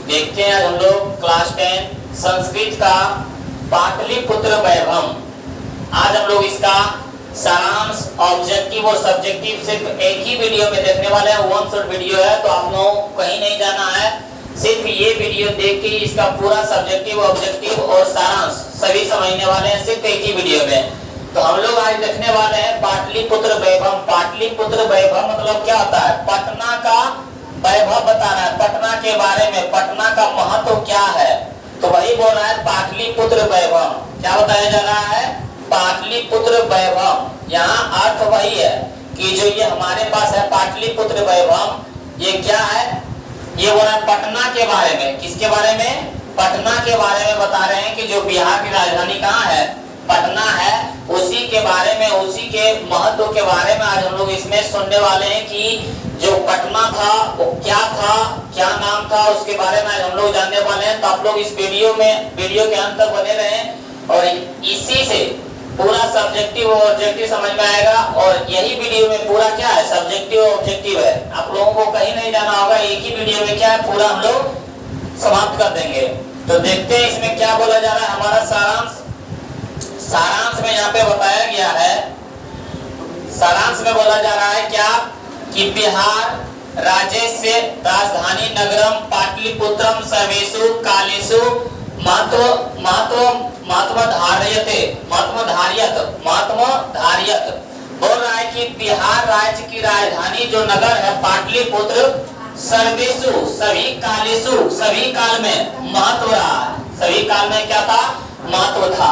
देखते हैं आज हम लोग क्लास 10 संस्कृत का पाटलिपुत्र वैभव। आज हम लोग इसका सारांश, ऑब्जेक्टिव और सब्जेक्टिव सिर्फ एक ही वीडियो में देखने वाले हैं। वन शॉट वीडियो है, तो आप लोगों को कहीं नहीं जाना है, सिर्फ ये वीडियो देख के इसका पूरा सब्जेक्टिव, ऑब्जेक्टिव और सारांश सभी समझने वाले हैं सिर्फ एक ही वीडियो में। तो हम लोग आज देखने वाले हैं पाटलिपुत्र वैभव। पाटलिपुत्र वैभव मतलब क्या होता है? पटना का वैभव बता रहा है, पटना के बारे में, पटना का महत्व क्या है, तो वही बोल रहा है पाटलिपुत्र वैभव। क्या बताया जा रहा है? पाटलिपुत्र वैभव। यहाँ अर्थ वही है कि जो ये हमारे पास है पाटलिपुत्र वैभव, ये क्या है? ये बोल रहा है पटना के बारे में। किसके बारे में? पटना के बारे में बता रहे हैं कि जो बिहार की राजधानी कहाँ है? पटना है। उसी के बारे में, उसी के महत्व के बारे में आज हम लोग इसमें सुनने वाले हैं कि जो पटना था वो क्या था, क्या नाम था, उसके बारे में आज हम लोग जानने वाले हैं। तो आप लोग इस वीडियो के अंत तक बने रहें और इसी से पूरा सब्जेक्टिव और ऑब्जेक्टिव समझ में आएगा। और यही वीडियो में पूरा क्या है? सब्जेक्टिव और ऑब्जेक्टिव है। आप लोगों को कहीं नहीं जाना होगा, एक ही वीडियो में क्या है पूरा हम लोग समाप्त कर देंगे। तो देखते हैं इसमें क्या बोला जा रहा है। हमारा सारांश में यहाँ पे बताया गया है, सारांश में बोला जा रहा है क्या कि बिहार राज्य से राजधानी नगरम पाटलिपुत्रम सर्वेषु कालेषु महत्वधार्यत। बोल रहा है कि बिहार राज्य की राजधानी जो नगर है पाटलिपुत्र, सर्वेषु सभी कालेषु सभी काल में महत्व रहा है। सभी काल में क्या था? महत्व था।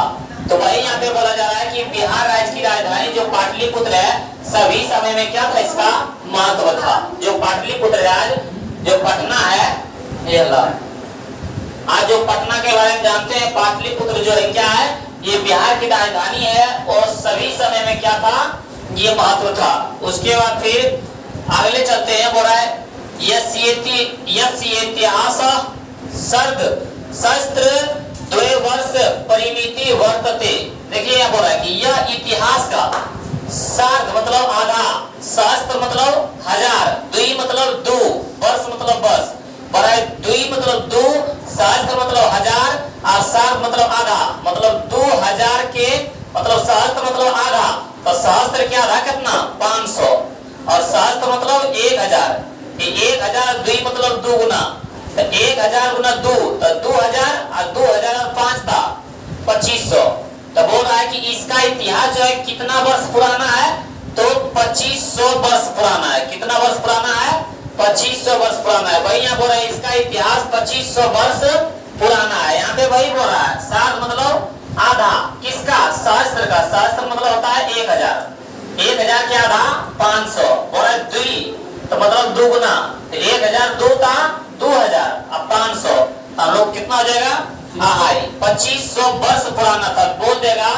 तो वही यहाँ पे बोला जा रहा है कि बिहार राज्य की राजधानी जो पाटलिपुत्र है, सभी समय में क्या था? इसका महत्व था। जो पाटलिपुत्र राज्य, जो पटना है, ये आज जो पटना के बारे में जानते हैं, पाटलिपुत्र जो है क्या है? ये बिहार की राजधानी है और सभी समय में क्या था? ये महत्व था। उसके बाद फिर अगले चलते हैं। बोल रहा है इतिहास सर्ग शस्त्र द्वे वर्ष परिमिति वर्तते। देखिए यहाँ बोल रहा है कि यह इतिहास का सर्ग मतलब आधा, सहस्त्र मतलब हजार, द्वि मतलब दो, वर्ष मतलब वर्ष, बोल रहा है द्वि मतलब दो, सहस्त्र मतलब हजार और सर्ग मतलब आधा, मतलब 2000 के मतलब सहस्त्र मतलब आधा। तो सहस्त्र के आधा कितना? 500 और सहस्त्र मतलब 1000। 1000 द्वि मतलब दो गुना, तो 1000 गुना 2 तो 2000 और 2000 और 5 था 2500। तो बोल रहा है कि इसका इतिहास जो है कितना वर्ष पुराना है? तो 2500 वर्ष पुराना है। कितना वर्ष पुराना है? 2500 वर्ष पुराना है। वही यहाँ बोल रहा है इसका इतिहास 2500 वर्ष पुराना है। यहाँ पे वही बोल रहा है सात मतलब आधा। किसका? सहस्त्र का। सहस्त्र मतलब होता है 1000, 1000 के आधा 500, बोल रहा है द्वि तो मतलब दो गुना, 1000 दो था 2000 अब 500, हम लोग कितना हो जाएगा? 2500 वर्ष पुराना था। बोल देगा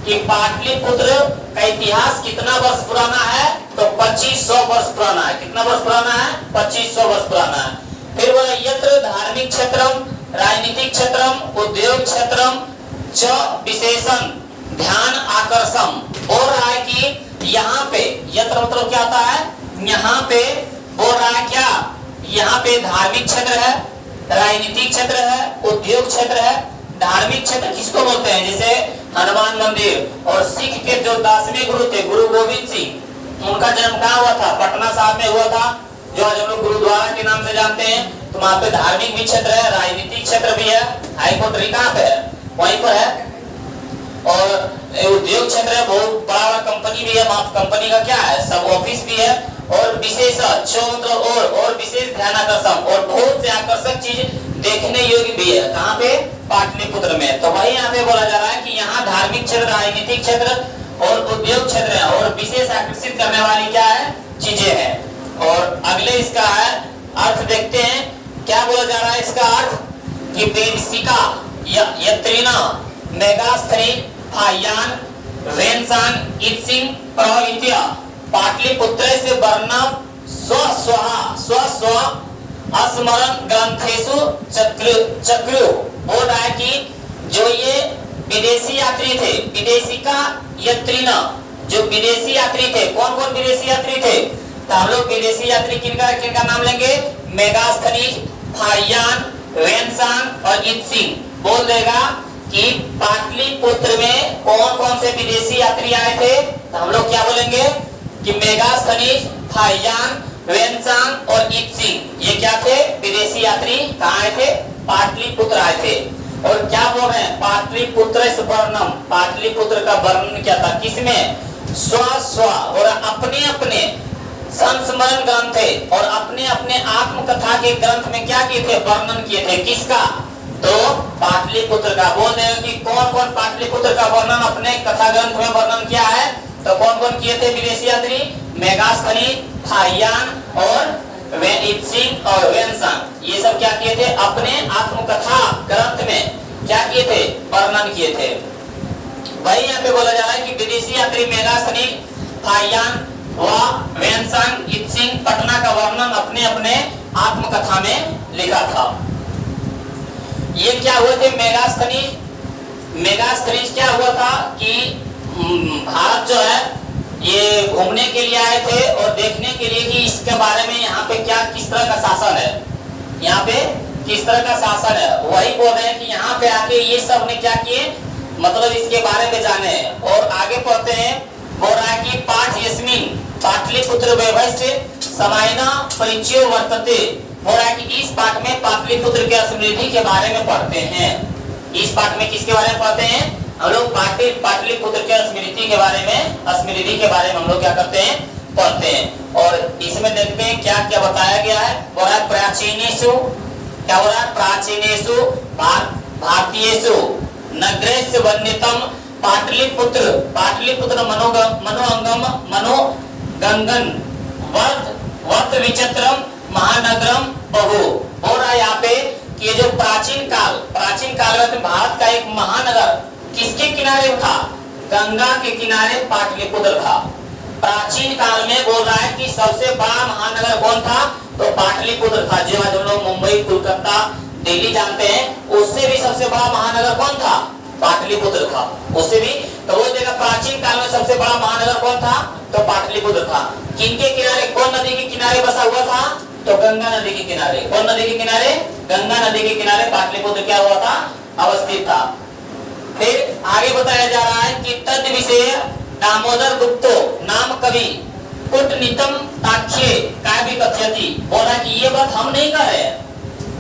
कि पाटलिपुत्र का इतिहास कितना वर्ष पुराना है? तो 2500 वर्ष पुराना है। कितना वर्ष पुराना है? 2500 वर्ष पुराना है। फिर बोला यत्र धार्मिक क्षेत्रम राजनीतिक क्षेत्रम उद्योग क्षेत्रम च विशेषण ध्यान आकर्षम। बोल रहा है कि यहाँ पे यत्र मतलब क्या होता है? यहाँ पे बोल रहा है क्या? यहाँ पे धार्मिक क्षेत्र है, राजनीतिक क्षेत्र है, उद्योग क्षेत्र है। धार्मिक क्षेत्र किसको बोलते हैं? जैसे हनुमान मंदिर। और सिख के जो 10वें गुरु थे, गुरु गोविंद सिंह, उनका जन्म कहाँ हुआ था? पटना साहब में हुआ था, जो आज हम लोग गुरुद्वारा के नाम से जानते हैं। तो वहाँ पे धार्मिक भी क्षेत्र है, राजनीतिक क्षेत्र भी है। हाईकोर्ट कहाँ पे है? वहीं पर है। और उद्योग क्षेत्र है, बहुत बड़ा कंपनी भी है, वहाँ कंपनी का क्या है? सब ऑफिस भी है। और विशेष मतलब और विशेष ध्यान आकर्षण, और बहुत से आकर्षक चीज देखने योग्य भी है। कहाँ पे? पाटलिपुत्र में। तो वही यहाँ पे बोला जा रहा है कि यहाँ धार्मिक क्षेत्र, राजनीतिक क्षेत्र और उद्योग क्षेत्र है, और विशेष आकर्षित करने वाली क्या है? चीजें हैं। और अगले इसका है अर्थ देखते हैं क्या बोला जा रहा है। इसका अर्थ कि वेदिका यत्रिना मेगास्थरी फायान रेनसान इत्सिंग प्रवित्या पाटलिपुत्र से वर्णम स्व स्मरण ग्रंथेषु चक्रु। बोल रहा है कि जो ये विदेशी यात्री थे, विदेशी का यत्रिना, जो विदेशी यात्री थे, कौन कौन विदेशी यात्री थे? तो हम लोग विदेशी यात्री किनका किनका नाम लेंगे? मेगास्थनीज, फारियान, वेनसांग और इत्सिंग। बोल देगा कि पाटलिपुत्र में कौन कौन से विदेशी यात्री आए थे, तो हम लोग क्या बोलेंगे कि मेगास्थनीज, फाइयान, वेनसांग और इत्सिंग ये क्या थे, विदेशी यात्री कहाँ आए थे, पाटलिपुत्र आए थे। और क्या बोल रहे हैं, पाटलिपुत्र वर्णम, पाटलिपुत्र का वर्णन क्या था, किसमें, स्व स्व और अपने अपने संस्मरण ग्रंथ थे और अपने अपने आत्मकथा के ग्रंथ में क्या किए थे, वर्णन किए थे, किसका, तो पाटलिपुत्र का। बोल देगा कि कौन कौन पाटलिपुत्र का वर्णन अपने कथा ग्रंथ में वर्णन किया है, तो कौन कौन किए थे विदेशी यात्री, मेगास्थनीज, फाइयान और इत्सिंग और वेनसांग, ये सब क्या किए थे, अपने आत्मकथा ग्रंथ में क्या किए थे, वर्णन किए थे। वही यहाँ पे बोला जा रहा है कि विदेशी यात्री मेगास्थनीज, फाइयान व वेनसांग, इत्सिंग पटना का वर्णन अपने अपने आत्मकथा में लिखा था। ये क्या हुए थे मेगास्थनीज, मेगास्थनीज क्या हुआ था कि भारत जो है ये घूमने के लिए आए थे और देखने के लिए कि इसके बारे में यहाँ पे क्या किस तरह का शासन है, यहाँ पे किस तरह का शासन है, वही बोल रहे हैं कि यहाँ पे आके ये सब ने क्या किए, मतलब इसके बारे में जाने। और आगे पढ़ते हैं, बोल रहा है कि पाठ यस्मिन पाटलिपुत्र वैभवस्य समायना परिचयो वर्तते। बोल रहा है कि इस पाठ में पाटलिपुत्र के समृद्धि के बारे में पढ़ते हैं। इस पाठ में किसके बारे में पढ़ते हैं, हम लोग पाटलिपुत्र के स्मृति के बारे में, स्मृति के बारे में हम लोग क्या करते हैं, पढ़ते हैं। और इसमें देखते हैं क्या क्या बताया गया है। बोल रहा है प्राचीनेषु, क्या बोल रहा है, प्राचीनेषु भारतीयेषु नगरेषु वर्णितम पाटलिपुत्र, पाटलिपुत्र मनोअंगम मनोगंगन वर्त विचित्रम महानगरम बहु। बोल रहा है यहाँ पे कि ये जो प्राचीन काल में भारत का एक महानगर किसके किनारे था, गंगा के किनारे पाटलिपुत्र था। प्राचीन काल में बोल रहा है कि सबसे बड़ा महानगर कौन था, तो पाटलिपुत्र था। जो आज हम लोग मुंबई, कोलकाता, दिल्ली जानते हैं, उससे भी सबसे बड़ा महानगर कौन था, पाटलिपुत्र था, उससे भी। तो वो देखा प्राचीन काल में सबसे बड़ा महानगर कौन था, तो पाटलिपुत्र था। किनके किनारे, कौन नदी के किनारे बसा हुआ था, तो गंगा नदी के किनारे। कौन नदी के किनारे, गंगा नदी के किनारे पाटलिपुत्र क्या हुआ था, अवस्थित था। फिर आगे बताया जा रहा है कि तद विषय दामोदर गुप्तो नाम कवि कूटनीतम ताक्ष्ये काव्य कथयति। बोला कि ये बात हम नहीं कह रहे,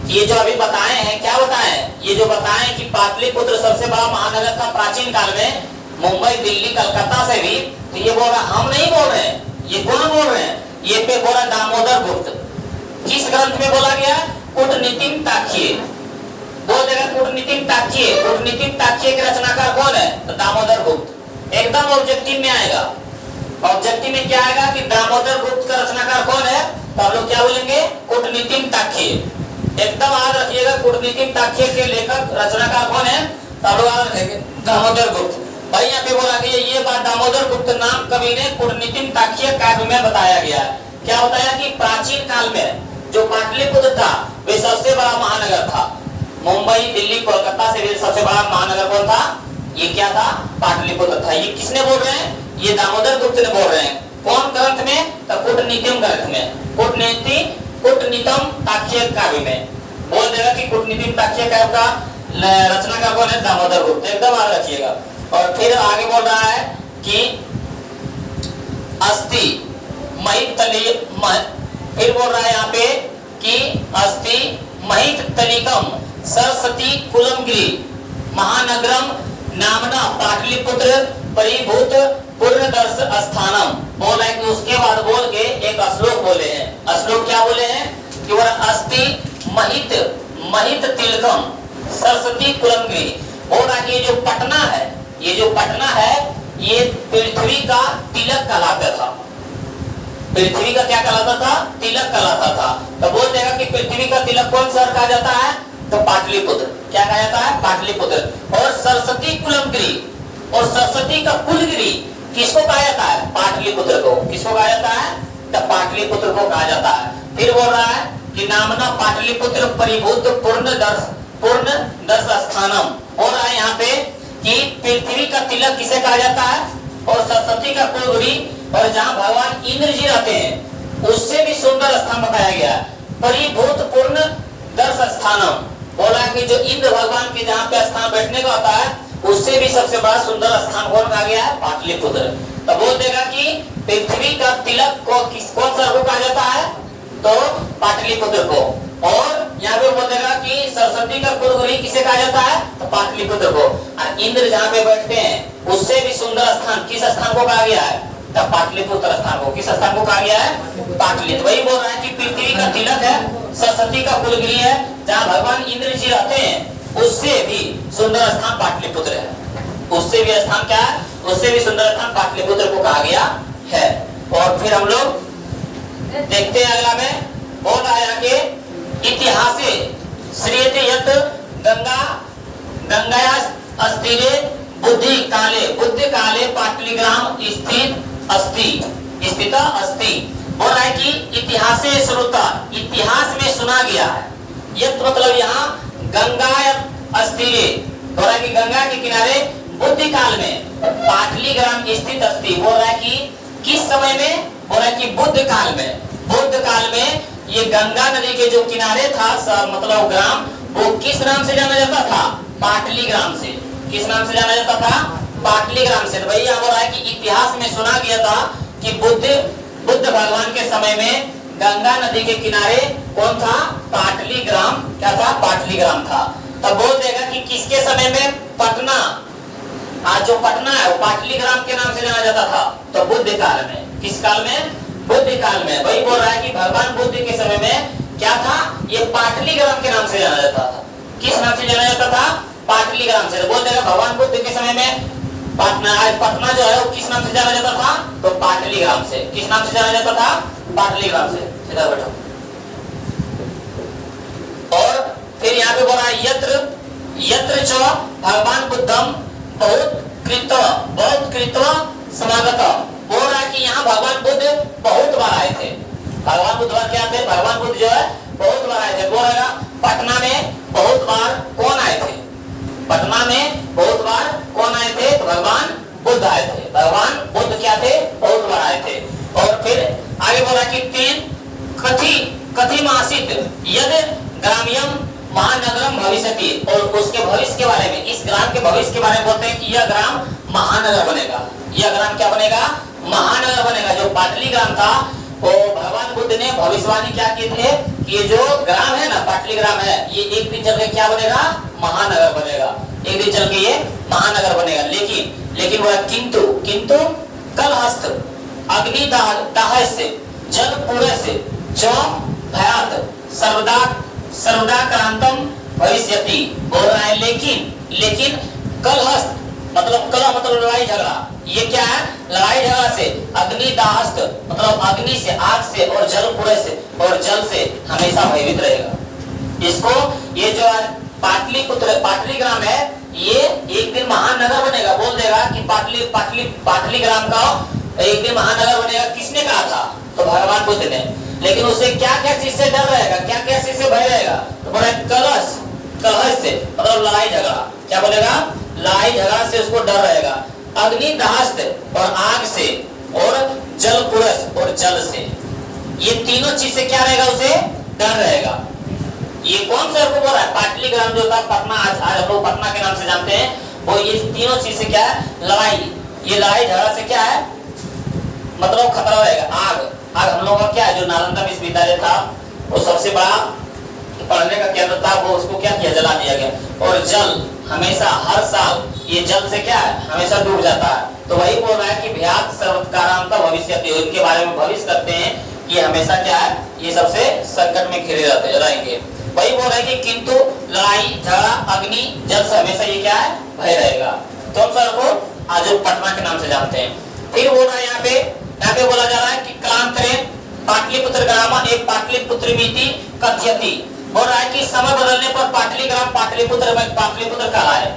ये जो अभी बताए हैं, क्या बताए, ये जो बताए कि पाटलिपुत्र सबसे बड़ा महानगर था प्राचीन काल में, मुंबई, दिल्ली, कलकत्ता से भी, तो ये बोल रहा हम नहीं बोल रहे, ये कौन बोल रहे हैं, ये पे बोला दामोदर गुप्त। किस ग्रंथ में बोला गया, कूटनीतिम ताक्ष्ये। बोल देगा कूटनीतिम ताक्ष्ये, कूटनीतिम ताक्ष्ये के रचनाकार कौन है, तो दामोदर गुप्त। एकदम ऑब्जेक्टिव में आएगा, ऑब्जेक्टिव में क्या आएगा कि दामोदर गुप्त का रचनाकार कौन है, तो हम लोग क्या बोलेंगे, कूटनीतिम ताक्ष्ये। एकदम याद रखिएगा, कूटनीतिम ताक्ष्ये के लेखक रचनाकार कौन है, तो हम लोग याद रखेंगे दामोदर गुप्त। भाई यहाँ पे बोला गया ये बात दामोदर गुप्त नाम कवि ने कूटनीतिम ताक्ष्ये काव्य में बताया गया है। क्या बताया कि प्राचीन काल में जो पाटलिपुत्र था वे सबसे बड़ा महानगर था। मुंबई, दिल्ली, कोलकाता से भी सबसे बड़ा महानगर कौन था, ये क्या था, पाटलिपुत्र था। ये किसने बोल रहे हैं, ये दामोदर गुप्त ने बोल रहे हैं। कौन ग्रंथ में, तो कूटनीतिम ग्रंथ में, कूटनीतम ताक्ष्ये काव्य में। बोल देगा कि कूटनीतिम ताक्ष्ये काव्य का रचनाकार कौन है, दामोदर गुप्त। एकदम याद रखिएगा। और फिर आगे बोल रहा है कि अस्थि महित तली, फिर बोल रहा है यहाँ पे कि अस्थि महित तलिकम सरस्वती कुलमगिरी महानगरम नामना पाटलिपुत्र परिभूत पूर्णदर्श स्थानम। बोला है कि उसके बाद बोल के एक श्लोक बोले हैं। श्लोक क्या बोले हैं कि वह अस्थि महित तिलकम सरस्वती कुलमगिरी। बोला कि ये जो पटना है, ये जो पटना है, ये पृथ्वी का तिलक कहलाता था। पृथ्वी का क्या कहलाता था, तिलक कहलाता था। तो बोल देगा कि पृथ्वी का तिलक कौन शहर कहा जाता है, तो पाटलिपुत्र। क्या कहा जाता है, पाटलिपुत्र। और सरस्वती कुलमगिरी, और सरस्वती का कुलगिरी किसको कहा जाता है, पाटलिपुत्र को। किसको कहा जाता है, तो पाटलिपुत्र को कहा जाता है। फिर बोल रहा है कि नामना पाटलिपुत्र परिभूत पूर्ण दर्श स्थानम। बोल रहा है यहाँ पे कि पृथ्वी का तिलक किसे कहा जाता है, और सरस्वती का कुलगिरी, और जहाँ भगवान इंद्र जी रहते हैं उससे भी सुंदर स्थान बताया गया। परिभूत पूर्ण दर्श स्थानम। कि जो इंद्र भगवान के जहाँ पे स्थान बैठने का होता है उससे भी सबसे बड़ा सुंदर स्थान कौन कहा गया है? पाटलिपुत्र। तो बोल देगा कि पृथ्वी का तिलक को कौन सा को कहा जाता है? तो पाटलिपुत्र को। और यहाँ पे बोल देगा कि सरस्वती का कुलगुरु किसे कहा जाता है? तो पाटलिपुत्र को। और इंद्र जहाँ पे बैठते हैं उससे भी सुंदर स्थान किस स्थान को कहा गया है? तो पाटलिपुत्र स्थान को। किस स्थान को कहा गया है? पाटलिपुत्र। वही बोल रहा है कि पृथ्वी का तिलक है, सरस्वती का कुलगुरु है, जहाँ भगवान इंद्र जी रहते हैं उससे भी सुंदर स्थान पाटलिपुत्र है। उससे भी स्थान क्या है? उससे भी सुंदर स्थान पाटलिपुत्र को कहा गया है। और फिर हम लोग देखते हैं अगला में बोल रहा है आगे, इतिहासे श्रीयते यत गंगा गंगाया अस्थिरे बुद्धि काले पाटलिग्राम स्थित अस्ति। बोल रहा है कि इतिहासे श्रुता, इतिहास में सुना गया है। यत मतलब यहाँ गंगा अस्थिरे, बोल रहा है कि गंगा के किनारे बुद्धि काल में पाटलिग्राम स्थित अस्ति। बोल रहा है कि किस समय में? बोल रहा है कि बुद्ध काल में। बुद्ध काल में ये गंगा नदी के जो किनारे था मतलब ग्राम, वो किस नाम से जाना जाता था? पाटलिग्राम से। किस नाम से जाना जाता था? पाटलिग्राम से। भाई यहाँ बोल रहा है कि इतिहास में सुना गया था कि बुद्ध भगवान के समय में गंगा नदी के किनारे कौन था? पाटलिग्राम। क्या था? पाटलिग्राम था। तब बोल देगा कि किसके समय में? पटना, आज जो पटना है वो पाटलिग्राम के नाम से जाना जाता था। तो बुद्ध काल में। किस काल में? बुद्ध काल में। वही बोल रहा है कि भगवान बुद्ध के समय में क्या था? ये पाटलिग्राम के नाम से जाना जाता था। किस नाम से जाना जाता था? पाटलिग्राम से। बोल देगा भगवान बुद्ध के समय में पटना जो है वो किस नाम से जाना जाता था? तो पाटलिग्राम से। किस नाम से जाना जाता था? पाटलिग्राम से। सीधा बैठो। और फिर यहाँ पे बोल रहा है यत्र च भगवान बुद्धम बहुत कृत्वा समागत। बोल रहा है कि यहाँ भगवान बुद्ध बहुत बार आए थे। भगवान बुद्ध क्या थे? भगवान बुद्ध जो है बहुत बार आए थे। बोल रहा पटना में बहुत बार कौन आए थे? पटना में बहुत बार कौन आए थे? तो भगवान बुद्ध आए थे। भगवान बुद्ध क्या थे? बहुत बार आए थे। और फिर आगे बोल रहा कि तीन कथि मासित यदि ग्राम्यम महानगरम भविष्यति। और उसके भविष्य के बारे में, इस ग्राम के भविष्य के बारे में बोलते हैं कि यह ग्राम महानगर बनेगा। यह ग्राम क्या बनेगा? महानगर बनेगा। जो पाटलिग्राम था वो भगवान बुद्ध ने भविष्यवाणी क्या की थे कि ये जो ग्राम है ना, पाटलिग्राम है, ये एक दिन चल के क्या बनेगा? महानगर बनेगा। एक दिन चल के ये महानगर बनेगा। लेकिन वह किंतु कलहस्त अग्नि दाह से जल पूरे से भयात सर्वदा क्रांतम भविष्यति। बोल रहा है लेकिन कलहस्त मतलब लड़ाई झगड़ा। ये क्या है? लड़ाई झगड़ा से अग्नि दाहस्त मतलब अग्नि से, आग से, और जल पूरे से और जल से हमेशा भयभीत रहेगा। इसको ये जो पाटलिग्राम है ये एक दिन महानगर बनेगा। बोल देगा कि पाटलिग्राम का एक दिन महानगर बनेगा। किसने कहा था? तो भगवान बुद्ध ने। लेकिन उसे क्या क्या चीज से डर रहेगा? क्या क्या चीज से भय रहेगा? तो बोला कलह से मतलब लड़ाई झगड़ा। क्या बोलेगा? लड़ाई झगड़ा से उसको डर रहेगा। अग्नि दाहस्त और आग से, और जल पुरस और जल से। ये तीनों चीज से क्या रहेगा? उसे डर रहेगा। ये कौन सा को बोल रहा है? पाटलिग्राम जो था पटना, आज हम लोग पटना के नाम से जानते हैं, वो ये तीनों चीज से क्या है? लड़ाई। ये लड़ाई झगड़ा से क्या है? मतलब खतरा रहेगा। आग हम लोगों का क्या है? जो नालंदा विश्वविद्यालय था वो सबसे बड़ा पढ़ने का केंद्र था, वो उसको क्या किया? जला दिया गया। और जल हमेशा हर साल ये जल से क्या है? हमेशा डूब जाता है। तो वही बोल रहा है कि भयात सर्वकारांत भविष्य, इनके बारे में भविष्य करते हैं कि हमेशा क्या है? ये सबसे संकट में घिरे रहेंगे। वही बोल रहा है कि किंतु लड़ाई झगड़ा अग्नि जल से हमेशा ये क्या है? भय रहेगा। तो हम सर को आज पटना के नाम से जानते हैं। फिर बोल रहा है यहाँ पे बोला जा रहा है कि क्रांतरे पाटलिपुत्र ग्राम एक पाटलिपुत्र मीति कथयति। बोल रहा है कि समय बदलने पर पाटलिग्राम पाटलिपुत्र कहलाए।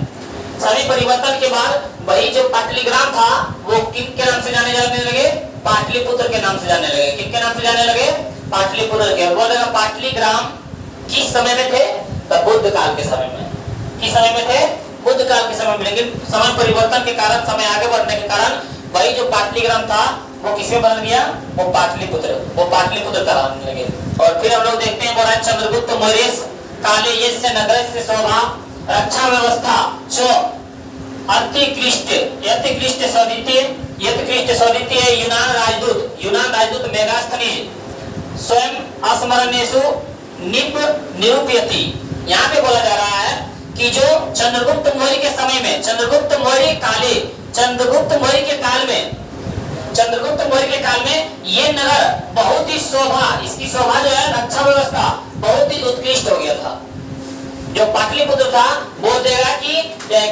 सभी परिवर्तन के बाद वही जो पाटलिग्राम था वो किन के नाम से जाने लगे? पाटलिपुत्र के नाम से जाने लगे। किन के नाम से जाने लगे? पाटलिपुत्र के। बोलेगा पाटलिग्राम किस समय में थे? तो बुद्ध काल के समय में। किस समय में थे? बुद्ध काल के समय में। लेकिन समय परिवर्तन के कारण, समय आगे बढ़ने के कारण वही जो पाटलिग्राम था वो किसमें बदल गया? वो पाटलिपुत्र कहलाने लगे। और फिर हम लोग देखते हैं बोला चंद्रगुप्त काले यस्य नगरस्य शोभा रक्षा व्यवस्था च अतिक्लिष्ट सौदित्य यूनान राजदूत मेगास्थनीज स्वयं अस्मरणेषु निरूपयति। यहाँ पे बोला जा रहा है कि जो चंद्रगुप्त मौर्य के समय में, चंद्रगुप्त मौर्य के काल में ये नगर बहुत ही इसकी शोभा जो है, रक्षा व्यवस्था बहुत ही उत्कृष्ट हो गया था। जो पाटलिपुत्र था, बोल देगा कि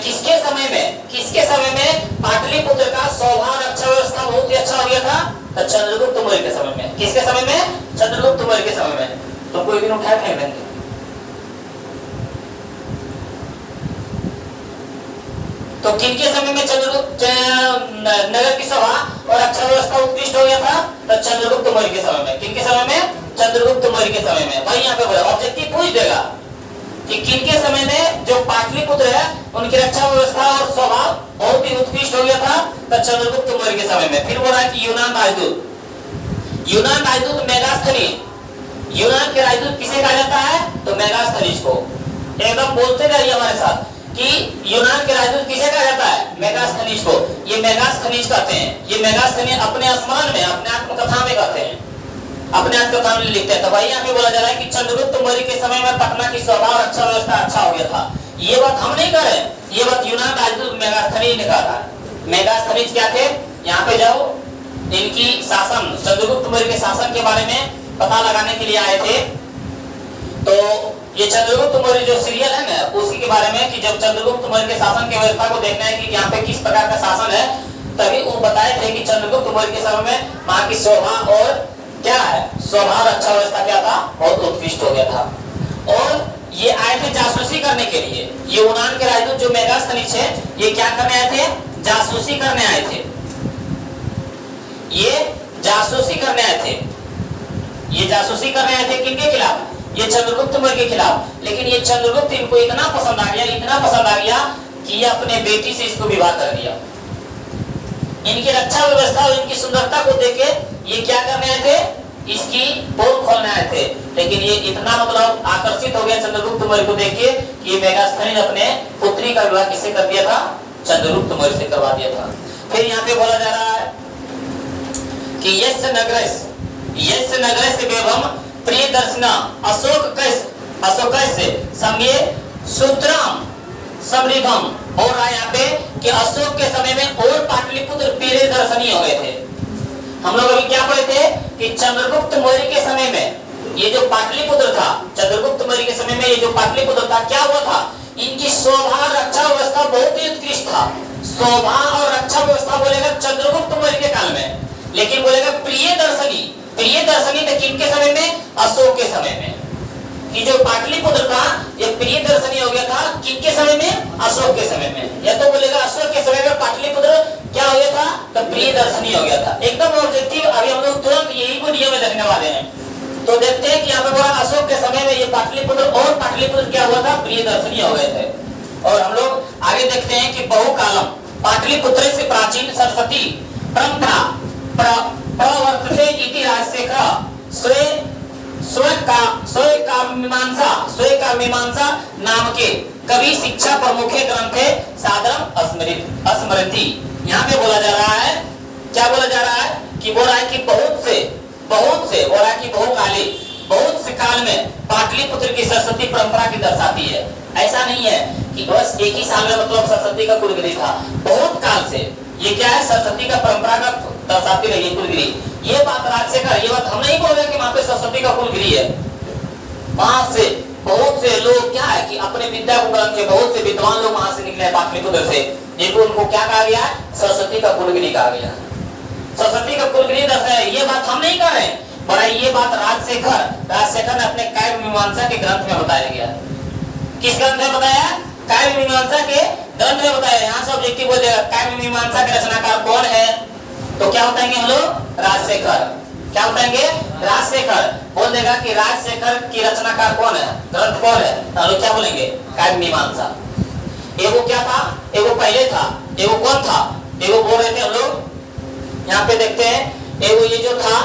किसके समय में पाटलिपुत्र का शोभा रक्षा व्यवस्था बहुत ही अच्छा हो गया था, तो चंद्रगुप्त मौर्य के समय में। किसके समय में? चंद्रगुप्त मौर्य के समय में। तो कोई दिन उठा फेंक देंगे। तो किनके समय में चंद्रगुप्त नगर की शोभा और रक्षा व्यवस्था उत्कृष्ट हो गया था? तो चंद्रगुप्त मौर्य के समय में। किनके समय में? चंद्रगुप्त मौर्य के समय में। भाई यहाँ पे बोला ऑब्जेक्टिव पूछ देगा कि किनके समय में जो पाटलिपुत्र है उनकी रक्षा व्यवस्था और शोभा बहुत ही उत्कृष्ट हो गया था, तो चंद्रगुप्त मौर्य के समय में। फिर बोला कि यूनान राजदूत मेगास्थनीज। यूनान के राजदूत किसे कहा जाता है? तो मेगास्थनीज को। एकदम बोलते जाइए हमारे साथ कि यूनान के राजदूत किसे कहा जाता है? मेगास्थनीज को। ये मेगास्थनीज कहते हैं। ये मेगास्थनीज अपने स्मरण में, अपने आत्मकथा में कहते हैं, अपने आत्मकथा में लिखते हैं। तो भाई यहाँ पे बोला जा रहा है कि चंद्रगुप्त मौर्य के समय में पटना की शोभा और रक्षा व्यवस्था अच्छा हो गया था। ये बात हम नहीं कर रहे, ये बात यूनान राजदूत मेगास्थनीज ने कहा था। मेगास्थनीज क्या थे? यहाँ पे जाओ, इनकी शासन, चंद्रगुप्त मौर्य के शासन के बारे में पता लगाने के लिए आए थे। तो ये चंद्रगुप्त मौर्य जो सीरियल है ना, उसी के बारे में कि जब चंद्रगुप्त मौर्य के शासन की व्यवस्था को देखना है कि यहाँ पे किस प्रकार का शासन है, तभी वो बताए थे कि चंद्रगुप्त मौर्य के समय में वहां की शोभा और क्या है, शोभा रक्षा व्यवस्था क्या था? बहुत उत्कृष्ट हो गया था। और ये आए थे जासूसी करने के लिए। ये यूनान के राजदूत जो मेगास्थनीज है, ये क्या करने आए थे? जासूसी करने आए थे। ये जासूसी करने आए थे। ये जासूसी करने आए थे किनके खिलाफ? ये चंद्रगुप्त मौर्य के खिलाफ। लेकिन ये चंद्रगुप्त इनको इतना पसंद आ गया कि ये अपने बेटी से इसको विवाह कर दिया। इनकी रक्षा व्यवस्था और इनकी सुंदरता को देख के ये क्या करने आए थे? इसकी पोल खोलने आए थे। लेकिन ये इतना मतलब आकर्षित हो गया चंद्रगुप्त मौर्य को देख के कि ये मेगास्थनीज अपने पुत्री का विवाह किससे कर दिया था? चंद्रगुप्त मौर्य से करवा दिया था। फिर यहाँ पे बोला जा रहा है कि यस्य नगरस्य वैभवम प्रिय दर्शना अशोकस्य समये सूत्रम समृद्धम। हो रहा है यहाँ पे कि अशोक के समय में और पाटलिपुत्र प्रिय दर्शनीय हो गए थे। हम लोग अभी क्या पढ़े थे कि चंद्रगुप्त मौर्य के समय में ये जो पाटलिपुत्र था, चंद्रगुप्त मौर्य के समय में ये जो पाटलिपुत्र था, क्या हुआ था? इनकी शोभा रक्षा व्यवस्था बहुत ही उत्कृष्ट था। शोभा और रक्षा व्यवस्था बोलेगा चंद्रगुप्त मौर्य के काल में, लेकिन बोलेगा प्रिय दर्शनी तो किनके समय में? अशोक के समय में। कि जो पाटलिपुत्र था ये प्रिय दर्शनी हो गया था किनके समय में? अशोक के समय में। या तो बोलेगा अशोक के समय में पाटलिपुत्र क्या हो गया था? तो प्रिय दर्शनी हो गया था। एकदम ऑब्जेक्टिव। अभी हम लोग तुरंत यही वीडियो में देखने वाले हैं। तो देखते हैं कि यहाँ पे बोला अशोक के समय में ये पाटलिपुत्र और पाटलिपुत्र क्या हुआ था? प्रिय दर्शनी हो गए थे। और हम लोग आगे देखते हैं कि बहुकालम पाटलिपुत्र से प्राचीन सरस्वती परंपरा प्रवर्तते इति राजशेखर स्वयं मीमांसा नाम के कवि शिक्षा प्रमुखे ग्रंथे सादरम स्मृति। यहाँ पे बोला जा रहा है, क्या बोला जा रहा है? कि बोल रहा है कि बहुत से बोल रहा है कि बहुत से काल में पाटलिपुत्र की सरस्वती परंपरा की दर्शाती है। ऐसा नहीं है कि बस एक ही साल में मतलब सरस्वती का कुलगिरी था। बहुत काल से ये क्या है? सरस्वती का परंपरा का दर्शाती रही है कुलगिरी। ये बात राजशेखर, ये बात हम नहीं बोल रहे कि वहां पे सरस्वती का कुलगिरी है। वहां से बहुत से लोग क्या है कि अपने विद्या को ग्रंथ के बहुत से विद्वान लोग वहां से निकले पाटलिपुत्र से, जिनको उनको क्या कहा गया? सरस्वती का कुलगिरी कहा गया। सरस्वती का कुलगिरी दर्शाया। ये बात हम नहीं कर रहे, पर ये बात राजशेखर ने अपने काव्य मीमांसा के ग्रंथ में बताया गया। किस ग्रंथ में बताया? काव्य मीमांसा के ग्रंथ में बताया। यहाँ से ऑब्जेक्टिव बोल देगा काव्य मीमांसा के रचनाकार कौन है? तो क्या बताएंगे हम लोग? राजशेखर। क्या बताएंगे? राजशेखर। बोल देगा कि राजशेखर की रचनाकार कौन है, ग्रंथ कौन है? हम लोग क्या बोलेंगे? काव्य मीमांसा। एगो क्या था? एगो पहले था, एगो कौन था? एगो बोल रहे थे हम लोग, यहाँ पे देखते हैं। एगो ये जो था,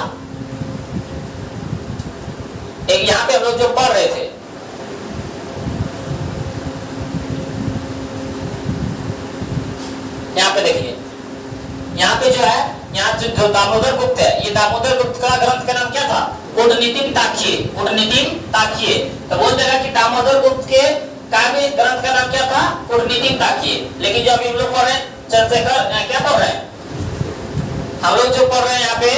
एक यहाँ पे हम लोग जो पढ़ रहे थे, जो दामोदर गुप्त है, ये दामोदर गुप्त का ग्रंथ का नाम क्या था? कूटनीतिक ताकिये, कूटनीतिक ताकिये। तो बोल देगा कि दामोदर गुप्त के काव्य ग्रंथ का नाम क्या था? कूटनीतिक ताकिये। लेकिन जो अभी हम लोग पढ़ रहे हैं चंद्रशेखर, क्या पढ़ रहे हैं हम लोग? जो पढ़ रहे हैं यहाँ पे,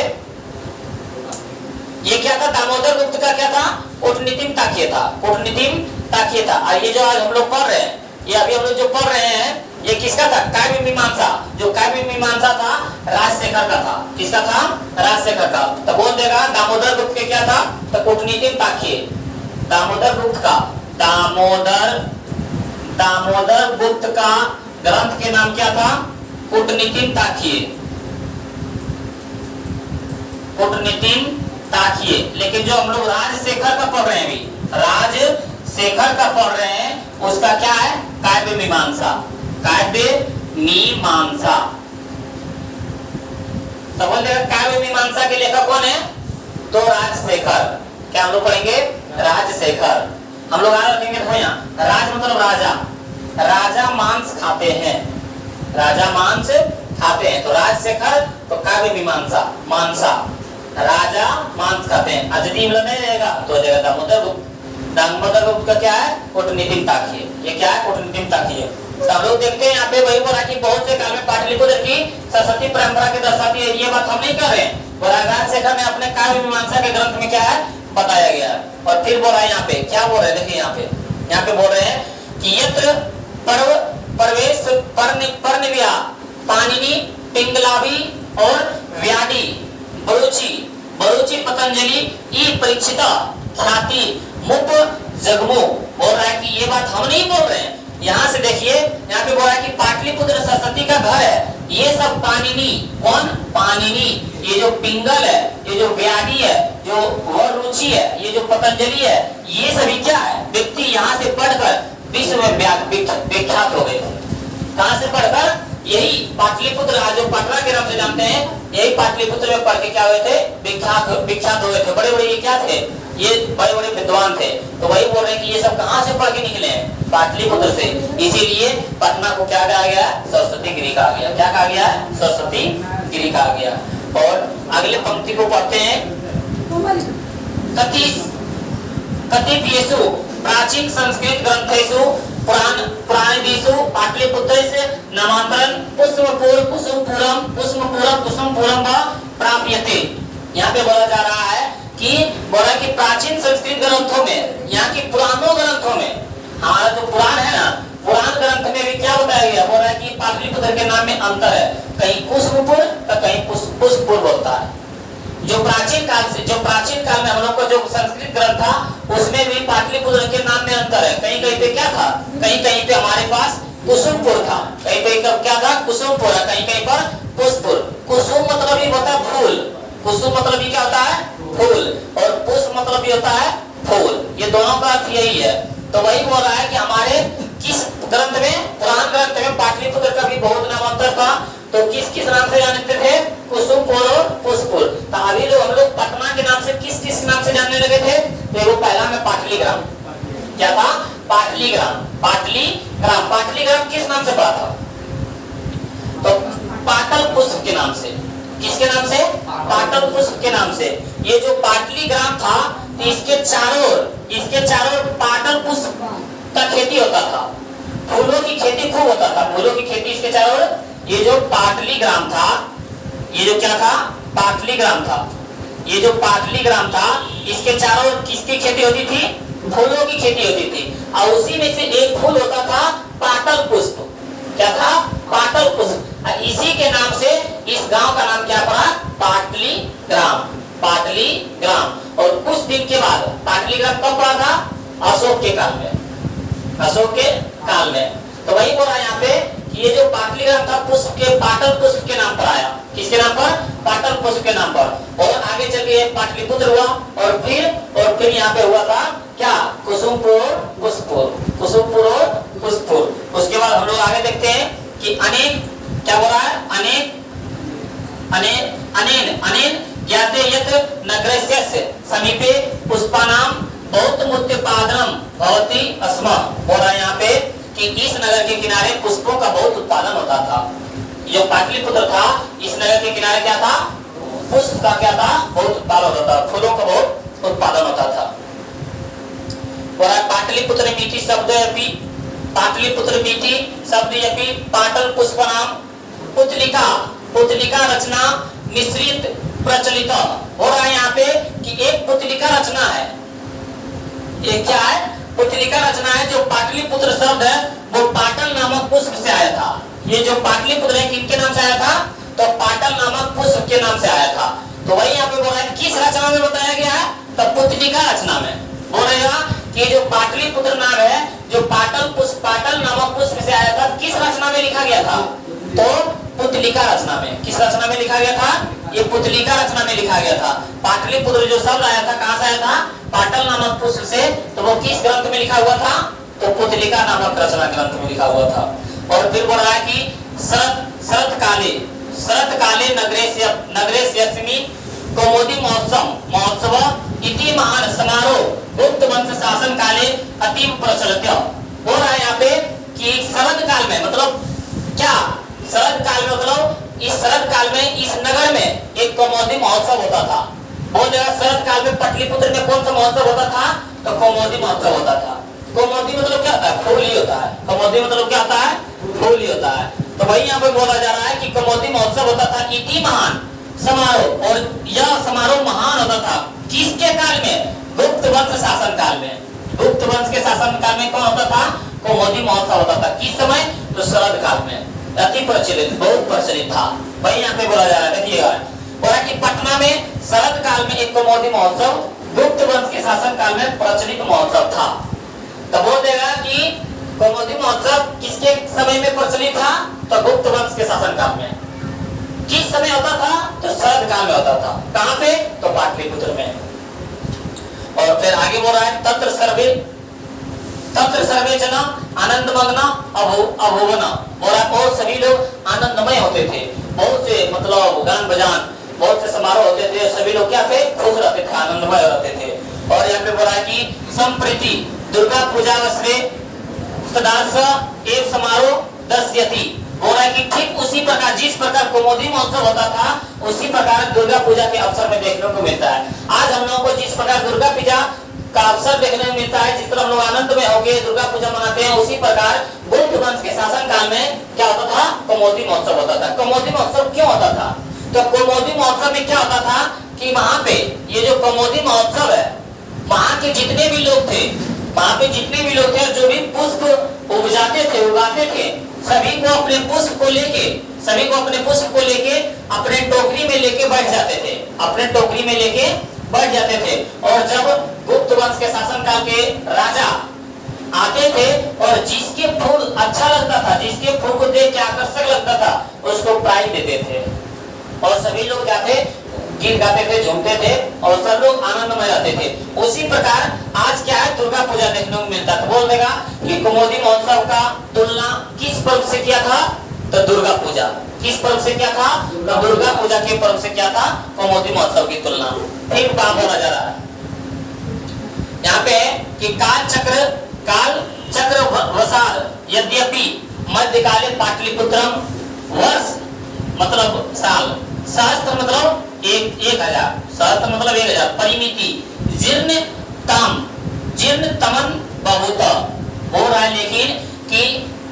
ये क्या था? दामोदर गुप्त का क्या था? कूटनीतिक ताकिये था, कूटनीतिक ताकिये था। और ये जो आज हम लोग पढ़ रहे हैं, ये अभी हम लोग जो पढ़ रहे हैं, ये किसका था? काव्य मीमांसा। जो काव्य मीमांसा था राजशेखर का था। किसका था? राजशेखर का। तो बोल देगा दामोदर गुप्त के क्या था? तो कूटनीतिक ताकिये। दामोदर गुप्त का, दामोदर गुप्त का ग्रंथ के नाम क्या था? कूटनीतिक ताकिये, कूटनीतिक ताकिये। लेकिन जो हम लोग राजशेखर का पढ़ रहे हैं, अभी राजशेखर का पढ़ रहे हैं, उसका क्या है? काव्य मीमांसा, काव्य मीमांसा। तो बोल देगा काव्य मीमांसा के लेखक कौन है? तो राजशेखर। क्या हम लोग पढ़ेंगे? राजशेखर। हम लोग आगे रखेंगे देखो यहाँ, राज मतलब राजा, राजा मांस खाते हैं, राजा मांस खाते हैं। तो राजशेखर तो काव्य मीमांसा, मांसा, राजा मांस खाते हैं। अजदी मतलब नहीं रहेगा तो हो जाएगा दामोदर गुप्त। दामोदर गुप्त का क्या है? कूटनीतिक ताकिये। ये क्या है? कूटनीतिक ताकिये। तो हम लोग देखते हैं यहाँ पे वही बोला कि बहुत से काल में पाटलिपुत्र की सरस्वती परंपरा के दर्शाती है। ये बात हम नहीं कर रहे हैं, राजशेखर ने अपने काव्य मीमांसा के ग्रंथ में क्या है बताया गया है। और फिर बोल रहा है यहाँ पे, क्या बोल रहे हैं देखिए यहाँ पे बोल रहे हैं कि यत्र पर्व प्रवेश परनिव्या पाणिनि पिंगलावी और व्याधि बरुचि पतंजलि ई परीक्षिता ख्याति मुप जगमो। बोल रहा है कि ये बात हम नहीं बोल रहे हैं। यहाँ से देखिए, यहाँ पे बोल रहा है कि पाटलिपुत्र सरस्वती का घर है। ये सब पाणिनि, कौन? पाणिनि। ये जो पिंगल है, ये जो व्याधि है, जो वरुचि है, ये जो पतंजलि है, ये सभी क्या है? व्यक्ति यहाँ से पढ़कर विश्व में विख्यात हो गए। कहाँ से पढ़कर? यही पाटलिपुत्र, आज जो पटना के नाम से जानते हैं, यही पाटलिपुत्र में पढ़ के क्या हुए थे? विख्यात हुए थे। बड़े बड़े ये क्या थे? ये बड़े बड़े विद्वान थे। तो वही बोल रहे हैं कि ये सब कहाँ से पढ़ के निकले हैं? पाटलिपुत्र से। इसीलिए पटना को क्या कहा गया? सरस्वती गिरी कहा गया। क्या कहा गया? सरस्वती गिरी कहा गया। और अगले पंक्ति को पढ़ते हैं, कथितेषु प्राचीन संस्कृत ग्रंथेषु पुराणेषु पाटलिपुत्रस्य नामांतरण पुष्पपूरम वा प्राप्यते। यहाँ पे बोला जा रहा है कि बोला कि प्राचीन संस्कृत ग्रंथों में, यहाँ की पुरानों ग्रंथों में, हमारा जो पुराण है ना, पुराण ग्रंथ में भी क्या बताया गया? बोल रहा है कि पाटलिपुत्र के नाम में अंतर है, कहीं कुसुमपुर तो कहीं पुष्पपुर बोलता है। जो प्राचीन काल में हम लोग को जो संस्कृत ग्रंथ था, उसमें भी पाटलिपुत्र के नाम में अंतर है। कहीं कहीं पे क्या था? कहीं कहीं पे हमारे पास कुसुमपुर था, कहीं पे क्या था? कुसुमपुर, कहीं कहीं पर पुष्पपुर। कुसुम मतलब ही होता है फूल, कुसुम मतलब ही क्या होता है? फूल। और पुष्प मतलब ही होता है फूल। ये दोनों का अर्थ यही है। तो वही बोल रहा है कि हमारे किस ग्रंथ में, पुराण ग्रंथ में पाटलिपुत्र का भी बहुत नाम अंतर था। तो किस नाम से जानते थे? कुसुमपुर और पुष्पपुर। तो अभी लोग हम लोग पटना के नाम से किस नाम से जानने लगे थे? देखो पहला में पाटलीग्राम। क्या था? पाटलीग्राम। पाटलीग्राम किस नाम से पड़ा था? तो पाटल पुष्प के नाम से। किसके नाम से? पाटल पुष्प के नाम से। ये जो पाटलीग्राम था, तो इसके चारों ओर पाटल पुष्प का खेती होता था। फूलों की खेती खूब होता था, फूलों की खेती इसके चारों ओर। ये जो पाटलीग्राम था, ये जो क्या था? पाटलीग्राम था। ये जो पाटलीग्राम था, इसके चारों ओर किसकी खेती होती थी? फूलों की खेती होती थी। और उसी में से एक फूल होता था पाटल पुष्प। क्या था? पाटल पुष्प। इसी के नाम से इस गांव का नाम क्या पड़ा? पाटलीग्राम। पाटलीग्राम। और कुछ दिन के बाद पाटलीग्राम कब पड़ा था? अशोक के काल में। अशोक के काल में। तो वही बोला यहाँ पे कि ये जो पाटलीग्राम था, पाटल पुष्प के नाम पर आया। किसके नाम पर? पाटल पुष्प के नाम पर। और आगे चल के पाटलिपुत्र हुआ, और फिर यहाँ पे हुआ था क्या? कुसुमपुर, पुष्पपुर और पुष्पपुर। उसके बाद हम लोग आगे देखते हैं कि अनेक, क्या बोला है? अनेन ज्ञाते यत् नगरस्य समीपे पुष्पानाम बहुत मुत्पादनम भवति अस्म। बोल रहा है यहाँ पे कि इस नगर के किनारे पुष्पों का बहुत उत्पादन होता था। जो पाटलिपुत्र था, इस नगर के किनारे क्या था? पुष्प का क्या था, बहुत उत्पादन होता था, फूलों का बहुत उत्पादन होता था। और पाटलिपुत्र मीठी शब्द अपि, पाटलिपुत्र मीठी शब्द अपि पाटल पुष्प नाम पुतलिका, पुतलिका रचना मिश्रित प्रचलित हो रहा है यहाँ पे कि एक पुतलिका रचना है। ये क्या है, पुतलिका रचना है। जो पाटलिपुत्र शब्द है वो पाटल नामक पुष्प से आया था। ये जो पाटलिपुत्र है किनके नाम से आया था, तो पाटल नामक पुष्प के नाम से आया था। तो वही यहाँ पे बोल रहा है किस रचना में बताया गया है, तो पुतलिका रचना में बोलेगा कि जो पाटलिपुत्र नाम है, जो पाटल पुष्प, पाटल नामक पुष्प से आया था, किस रचना में लिखा गया था, तो पुतलिका रचना में। किस रचना में लिखा गया था, ये पुतलिका रचना में लिखा गया था। पाटलिपुत्र जो शब्द आया था कहां से आया था, पाटल नामक पुष्प से। तो वो किस ग्रंथ में लिखा हुआ था, तो पुतलिका नामक रचना ग्रंथ में लिखा हुआ था। और फिर बोल रहा है कि शरत काले, शरत काले नगरेस्यस्मि कौमुदी महोत्सव इति महान समारोह गुप्त वंश शासन काले अतीव प्रचलित हो रहा है यहाँ पे कि शरद काल में, मतलब क्या, शरद काल में मतलब इस शरद काल में इस नगर में एक कौमुदी महोत्सव होता था। वो जगह शरद काल में पाटलिपुत्र में कौन सा महोत्सव होता था, तो कौमुदी महोत्सव होता था। कौमुदी मतलब क्या होता है, फूल ही होता है। कौमुदी मतलब क्या होता है, फूल ही होता है। तो वही यहाँ पे बोला जा रहा है कि कौमुदी महोत्सव होता था, इति महान समारोह, और यह समारोह महान होता था किसके काल में, गुप्त वंश शासन काल में। गुप्त वंश के शासन काल में कौन होता था, कौमुदी महोत्सव होता था। किस समय, तो शरद काल में। अति प्रचलित, बहुत प्रचलित था। वही यहाँ पे बोला जा रहा है, देखिएगा बोला कि पटना में शरद काल में एक कौमुदी महोत्सव गुप्त वंश के शासन काल में प्रचलित महोत्सव था। तो बोल देगा कि कौमुदी महोत्सव किसके समय में प्रचलित था, तो गुप्त वंश के शासन काल में। किस समय होता था, तो शरद काल में होता था। कहां पे, तो पाटलिपुत्र में। और फिर आगे बोल रहा है तत्र सर्वे जना आनंदमग्न अभुवन, और सभी लोग आनंदमय होते थे। बहुत से मतलब गान बजान, बहुत से समारोह होते थे, सभी लोग क्या थे, खुश रहते थे, आनंदमय रहते थे। और यहाँ पे बोला कि संप्रीति दुर्गा पूजा वस्त्रे सदार्थ एक समारोह दस्यति, हो रहा है कि ठीक उसी प्रकार जिस प्रकार कौमुदी महोत्सव होता था उसी प्रकार दुर्गा पूजा के अवसर में देखने को मिलता है। आज हम लोगों को जिस प्रकार दुर्गा पूजा का अवसर देखने को मिलता है, जिस तरह हम लोग आनंद में होके दुर्गा पूजा मनाते हैं, उसी प्रकार गुप्त वंश के शासन काल में क्या होता था, कौमुदी महोत्सव होता था। कौमुदी महोत्सव क्यों होता था, तो कौमुदी महोत्सव में क्या होता था कि वहां पे ये जो कौमुदी महोत्सव है, वहां के जितने भी लोग थे, वहां पे जितने भी लोग थे जो भी पुष्प उगाते थे, सभी को अपने पुष्प को लेके, सभी को अपने पुष्प को लेके अपने टोकरी में लेके बैठ जाते थे, अपने टोकरी में लेके बैठ जाते थे। और जब गुप्त वंश के शासन काल के राजा आते थे और जिसके फूल अच्छा लगता था, जिसके फूल को देख के आकर्षक लगता था, उसको प्राइज देते थे। और सभी लोग जाते गीत गाते थे, झूमते थे और सब लोग आनंदमय रहते थे। उसी प्रकार आज क्या है, दुर्गा पूजा देखने को मिलता है। बोल देगा कि कौमुदी महोत्सव का तुलना किस पर्व से किया था, तो दुर्गा पूजा। किस पर्व से क्या था, तो दुर्गा पूजा के पर्व से क्या था, कौमुदी महोत्सव की तुलना। फिर काम बोला जा रहा है यहाँ पे कि काल चक्र वसार यद्यपि मध्यकाले पाटलिपुत्रम वर्ष मतलब साल, सहस्त्र मतलब 1000, सहस्त्र मतलब 1000, परिमिति जीर्ण तमन बहुत हो रहा है। लेकिन कि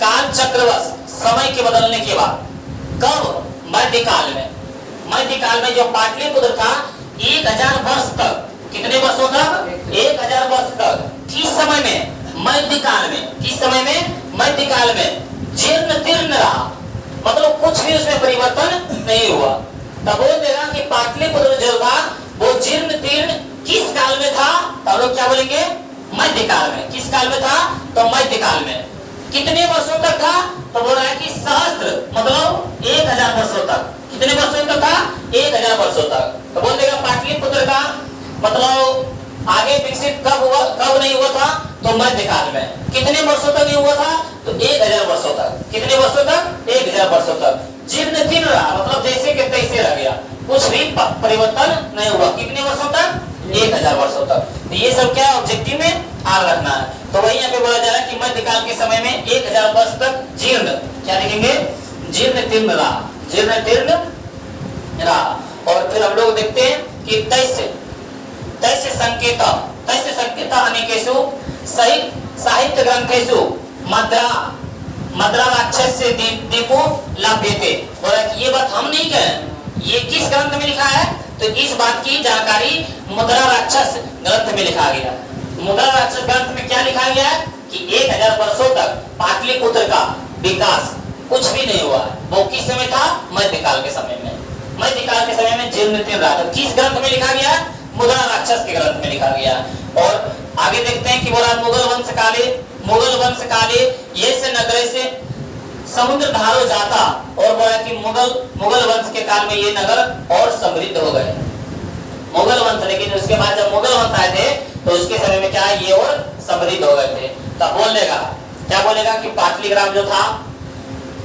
काल चक्रवश समय के बदलने के बाद, कब, मध्यकाल में जो पाटलिपुत्र था 1000 वर्ष तक, कितने वर्षों तक, 1000 वर्ष तक। किस समय में, मध्यकाल में। किस समय में, मध्यकाल में जीर्ण रहा, मतलब कुछ भी उसमें परिवर्तन नहीं हुआ। तब बोल देगा कि पाटलिपुत्र जो था वो जीर्ण किस काल में था, तब लोग क्या बोलेंगे, मध्यकाल में। किस काल में था, तो मध्यकाल में। कितने वर्षों तक था, तो बोल रहा है कि सहस्त्र मतलब 1000 वर्षों तक। कितने वर्षों तक था, 1000 वर्षों तक। तो बोल देगा पाटलिपुत्र का मतलब आगे विकसित कब हुआ, कब नहीं हुआ था, तो मध्यकाल में। कितने वर्षों तक नहीं हुआ था, तो 1000 वर्षों तक। कितने वर्षों तक, 1000 वर्षों तक। जीर्ण रहा मतलब जैसे के तैसे रह गया, कुछ भी परिवर्तन नहीं हुआ। कितने वर्षों तक, 1000 वर्षों तक। तो ये सब क्या ऑब्जेक्टिव में आग रखना है। तो वही यहाँ पे बोला जा रहा है कि मध्यकाल के समय में 1000 वर्ष तक जीर्ण, क्या लिखेंगे, जीर्ण रहा, जीर्ण रहा। और फिर हम लोग देखते हैं कि तैस्य संकेत अनेकेषु साहित्य ग्रंथेषु मद्रा राक्षस्य दीपो लभ्यते। और ये बात हम नहीं कहें, ये किस ग्रंथ में लिखा है, तो इस बात की जानकारी मुद्रा राक्षस ग्रंथ में लिखा गया। मुद्रा राक्षस ग्रंथ में क्या लिखा गया है कि 1000 वर्षों तक पाटलिपुत्र का विकास कुछ भी नहीं हुआ। वो किस समय था, मध्यकाल के समय में। मध्यकाल के समय में जीर्ण रहा। किस ग्रंथ में लिखा गया, मुद्रा राक्षस के ग्रंथ में लिखा गया। और आगे देखते हैं कि बोला मुगल वंश काले ये से नगरे से समुद्र धारो जाता। और बोला कि मुगल वंश के काल में ये नगर और समृद्ध हो गए, मुगल वंश। लेकिन उसके बाद जब मुगल वंश आए थे तो उसके समय में क्या है, ये और समृद्ध हो गए थे। तब क्या बोलेगा कि पाटलिग्राम जो था,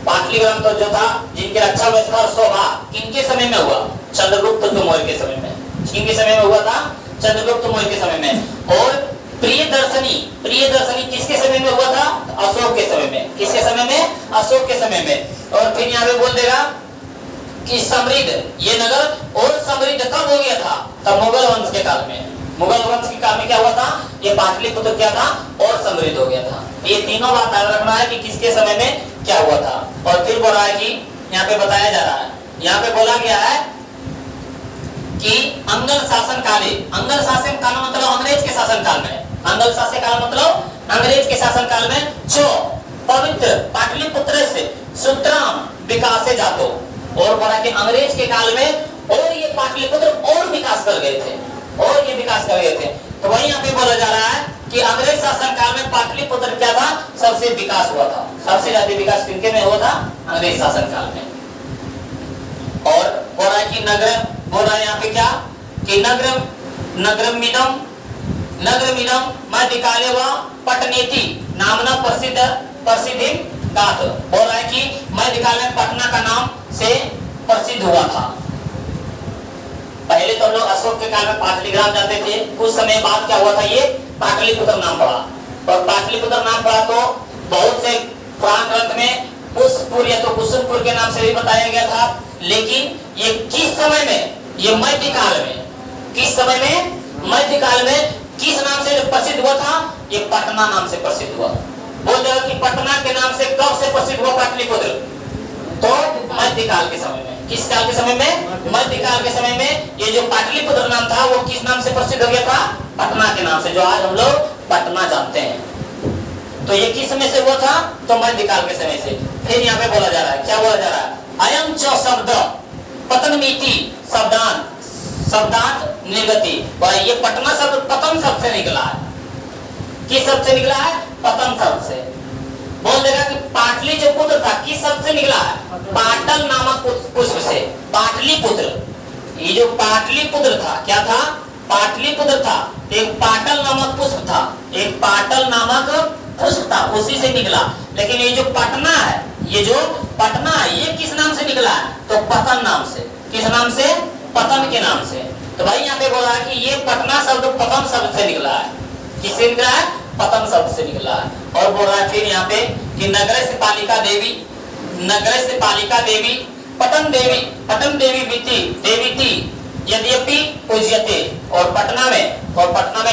पाटलिग्राम तो जो था जिनके रक्षा व्यवस्था और शोभा किनके समय में हुआ, चंद्रगुप्त मौर्य के समय में। किनके समय में हुआ था, चंद्रगुप्त मौर्य के समय में। और प्रियदर्शनी किसके समय में हुआ था, अशोक के समय में। किसके समय में, अशोक के समय में। और फिर यहाँ पे बोल देगा कि समृद्ध, ये नगर और समृद्ध कब हो गया था, तब मुगल वंश के काल में। मुगल वंश के काल में क्या हुआ था, ये पाटलिपुत्र क्या था, और समृद्ध हो गया था। ये तीनों बात याद रखना है कि किसके समय में क्या हुआ था। और फिर बोल रहा है कि यहाँ पे बताया जा रहा है, यहाँ पे बोला गया है कि अंगल शासन काले, अंगल शासन काल मतलब अंग्रेज के शासन काल में, अंगल शासन काल मतलब अंग्रेज के शासन काल में जो पवित्र पाटलिपुत्र से सुतराम विकास से जातो। और बोला कि अंग्रेज के काल में और ये पाटलिपुत्र और विकास कर गए थे, और ये विकास कर गए थे। तो वही यहाँ पे बोला जा रहा है कि अंग्रेज शासन काल में पाटलिपुत्र क्या था, सबसे विकास हुआ था। सबसे ज्यादा विकास किनके में हुआ था, अंग्रेज शासन काल में। और बोल रहा है कि नगर, बोल रहा है यहाँ पे क्या कि नगरमिदम मध्यकाले व पटनेति नामना प्रसिद्धि गाथ। बोल रहा है कि मध्यकाल में पटना का नाम से प्रसिद्ध हुआ था। पहले तो हम लोग अशोक के काल में पाटलिग्राम जाते थे, कुछ समय बाद क्या हुआ था, ये पाटलिपुत्र नाम पड़ा। और पाटलिपुत्र नाम पड़ा तो बहुत से पुराण ग्रंथ में पुष्पपुर या तो कुसुमपुर के नाम से भी बताया गया था। लेकिन ये किस समय में, ये मध्यकाल में, किस समय में, मध्यकाल में किस नाम से प्रसिद्ध हुआ था, ये पटना नाम से प्रसिद्ध हुआ। बोल देगा कि पटना के नाम से कब से प्रसिद्ध हुआ पाटलिपुत्र, तो मध्यकाल के समय में। किस काल के समय में, मध्यकाल के समय में ये जो पाटलिपुत्र नाम था वो किस नाम से प्रसिद्ध हो गया था, पटना के नाम से, जो आज हम लोग पटना जानते हैं। तो ये किस समय से हुआ था, तो मध्यकाल के समय से। फिर यहाँ पे बोला जा रहा है, क्या बोला जा रहा है, अयम च शब्द पतनमिति शब्दार्थ निर्गति। और ये पटना शब्द पतन शब्द से निकला है। किस शब्द से निकला है, पतन शब्द से। बोल देगा कि पाटली जो पुत्र था किस शब्द से निकला है, पाटल नामक पुष्प से। पाटलिपुत्र, ये जो पाटलिपुत्र था, क्या था, पाटलिपुत्र था, एक पाटल नामक पुष्प था, एक पाटल नामक पुष्प था, उसी से निकला। लेकिन ये जो पटना है, ये जो पटना है, ये किस नाम से निकला है, तो पतन नाम से। किस नाम से, पतन के नाम से। तो भाई यहाँ पे बोला है कि ये पटना शब्द पतन शब्द से निकला है। किससे निकला है, पतन शब्द से निकला है। और बोल रहा है फिर यहाँ पे कि नगर से पालिका देवी पटन देवी देवीति यद्यपि पूज्यते। और पटना में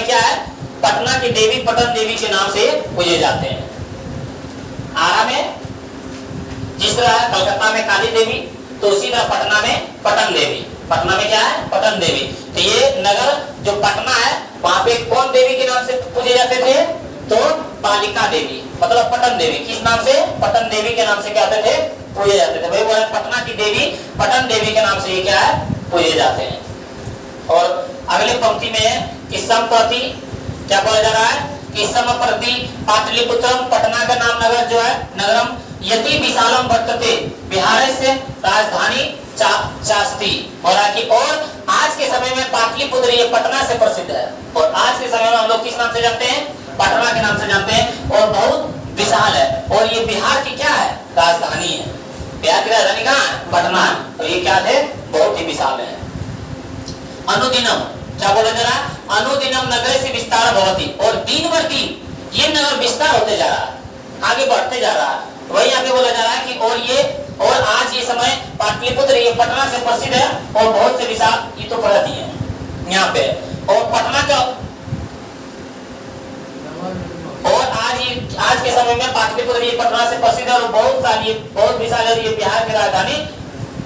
क्या है, पटना की देवी पटन देवी के नाम से पूजे जाते हैं। आरा में जिस तरह कलकत्ता में काली देवी, तो उसी तरह पटना में पटन देवी। पटना में क्या है, पटन देवी। तो ये नगर जो पटना है, वहां पे कौन देवी के नाम से पूजे जाते थे, तो पालिका देवी मतलब पटन देवी। किस नाम से, पटन देवी के नाम से क्या थे, पूजे जाते थे। भाई बोले पटना की देवी पटन देवी के नाम से ये क्या है, पूजे जाते हैं। और अगले पंक्ति में है कि संप्रति क्या बोला जा रहा है कि समप्रति पाटलिपुत्रम, पटना का नाम नगर जो है, नगरम यति विशालम वर्तते बिहार से राजधानी चास्ती। और आज के समय में पाटलिपुत्र ये पटना से प्रसिद्ध है। और आज के समय में हम लोग किस नाम से जानते हैं, पटना के नाम से जानते हैं। और बहुत विशाल है। और ये बिहार की क्या है, राजधानी है। बिहार की राजधानी कहाँ है, पटना। तो ये क्या है, बहुत ही विशाल है। अनुदिनम क्या बोला जा रहा है, अनुदिनम नगर से विस्तार भवति। और दिन बर दिन ये नगर विस्तार होते जा रहा है, आगे बढ़ते जा रहा है। वही यहाँ पे बोला जा रहा है कि और आज ये समय पाटलिपुत्र ये पटना से प्रसिद्ध है और बहुत से विशाल ये तो पढ़ा दिए यहाँ पे। और पटना का और आज के समय में पाटलिपुत्र ये पटना से प्रसिद्ध है और बहुत सारी बहुत विशाल है, ये बिहार की राजधानी।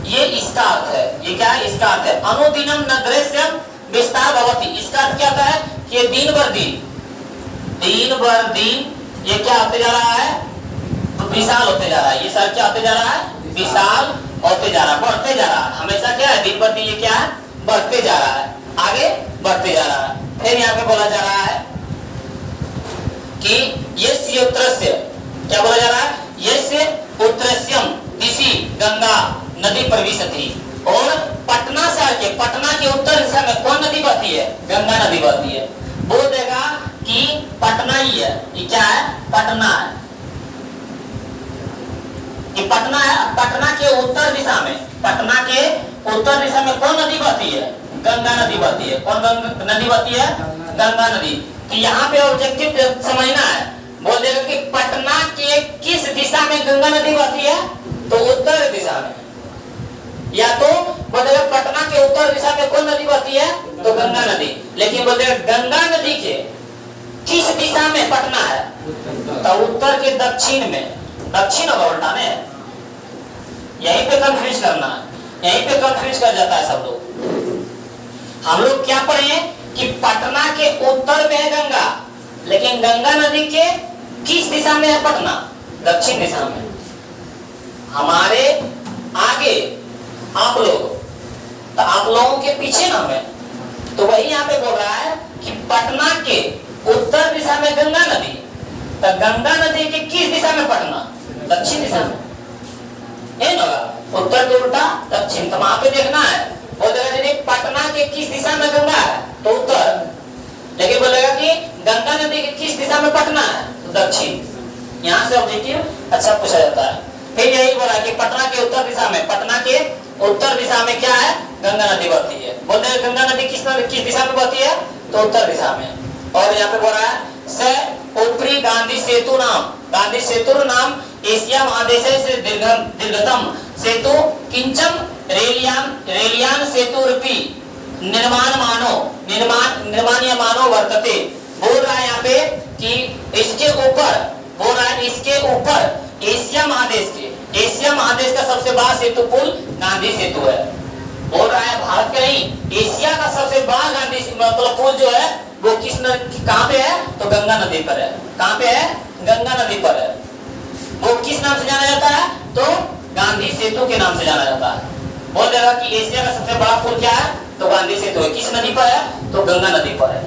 ये इसका अर्थ है, ये क्या है इसका अर्थ है अनुदिनम नगरेशम विस्तार भवति। इसका अर्थ क्या होता है कि दिन भर दिन ये क्या होते जा रहा है तो विशाल होते जा रहा है। ये सर क्या होते जा रहा है विशाल होते जा रहा है, बढ़ते जा रहा है। हमेशा क्या है दिन भर दिन ये क्या है बढ़ते जा रहा है, आगे बढ़ते जा रहा है। फिर यहाँ पे बोला जा रहा है कि यस्य उत्तरस्य क्या बोला जा रहा है यस्य उत्तरस्यम दिशि गंगा नदी प्रविशति। और पटना शहर के पटना के उत्तर दिशा में कौन नदी बहती है गंगा नदी बहती है। बोल देगा कि पटना ही है, ये क्या है पटना है, ये पटना है। पटना के उत्तर दिशा में पटना के उत्तर दिशा में कौन नदी बहती है गंगा नदी बहती है। कौन नदी बहती है गंगा नदी। तो यहाँ पे ऑब्जेक्टिव समझना है। बोल देगा कि पटना के किस दिशा में गंगा नदी बहती है तो उत्तर दिशा में, या तो बोलेगा पटना के उत्तर दिशा में कौन नदी बहती है तो गंगा नदी। लेकिन बोलेगा गंगा नदी के किस दिशा में पटना है तो उत्तर के दक्षिण में, दक्षिण होगा उल्टा में। यहीं पे कंफ्यूज करना है, यहीं पे कंफ्यूज कर जाता है सब लोग। हम लोग क्या पढ़े कि पटना के उत्तर में है गंगा, लेकिन गंगा नदी के किस दिशा में है पटना दक्षिण दिशा में। हमारे आगे आप लोग तो आप लोगों के पीछे ना है, तो वही यहाँ पे बोल रहा है कि पटना के उत्तर दिशा में गंगा नदी, तो गंगा नदी के किस दिशा में पटना दक्षिण दिशा में है ना, उत्तर के उल्टा दक्षिण। तो वहां पे देखना है बोलेगा यदि पटना के किस दिशा में गंगा है तो उत्तर, लेकिन बोलेगा कि गंगा नदी के किस दिशा में पटना है तो दक्षिण। यहाँ से ऑब्जेक्टिव अच्छा पूछा जाता है। फिर यही बोला कि पटना के उत्तर दिशा में, पटना के उत्तर दिशा में क्या है गंगा नदी बहती है। बोलते हैं गंगा नदी किस दिशा में बहती है तो उत्तर दिशा में। और यहाँ पे बोल रहा है स ऊपरी गांधी सेतु नाम, गांधी सेतु नाम एशिया महादेश से दीर्घतम सेतु किंचम रेलियान सेतु रूपी निर्माण मानो वर्तते। बोल रहा है यहाँ पे कि इसके ऊपर बोल रहा है इसके ऊपर एशिया महादेश का सबसे बड़ा सेतु पुल गांधी सेतु है। बोल रहा है भारत के नहीं एशिया का सबसे बड़ा गांधी मतलब पुल जो है वो किस कहाँ पे है तो गंगा नदी पर है। कहाँ पे है गंगा नदी पर है। वो किस नाम से जाना जाता है तो गांधी सेतु के नाम से जाना जाता है। बोल देगा कि एशिया का सबसे बड़ा पुल क्या है तो गांधी सेतु है। किस नदी पर है तो गंगा नदी पर है।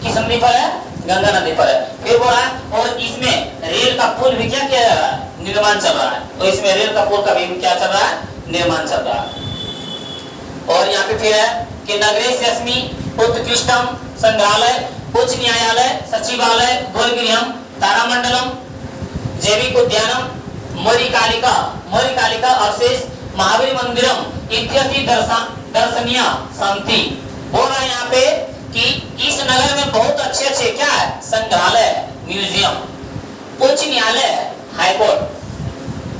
किस नदी पर है गंगा नदी पर है। फिर बोला और इसमें रेल का पुल भी क्या किया जा रहा है निर्माण चल रहा है। तो इसमें रेल का पुल का भी क्या चल रहा है निर्माण चल रहा है। और यहाँ पे फिर है कि नगरेश यस्मी उत्कृष्टम संग्रहालय उच्च न्यायालय सचिवालय गोलगृहम तारामंडलम जैविक उद्यानम मौर्यकालिका अवशेष महावीर मंदिरम इत्यादि दर्शनीय शांति। बोल रहा है यहाँ पे कि इस नगर में बहुत अच्छे अच्छे क्या है संग्रहालय है म्यूजियम, उच्च न्यायालय है हाई कोर्ट,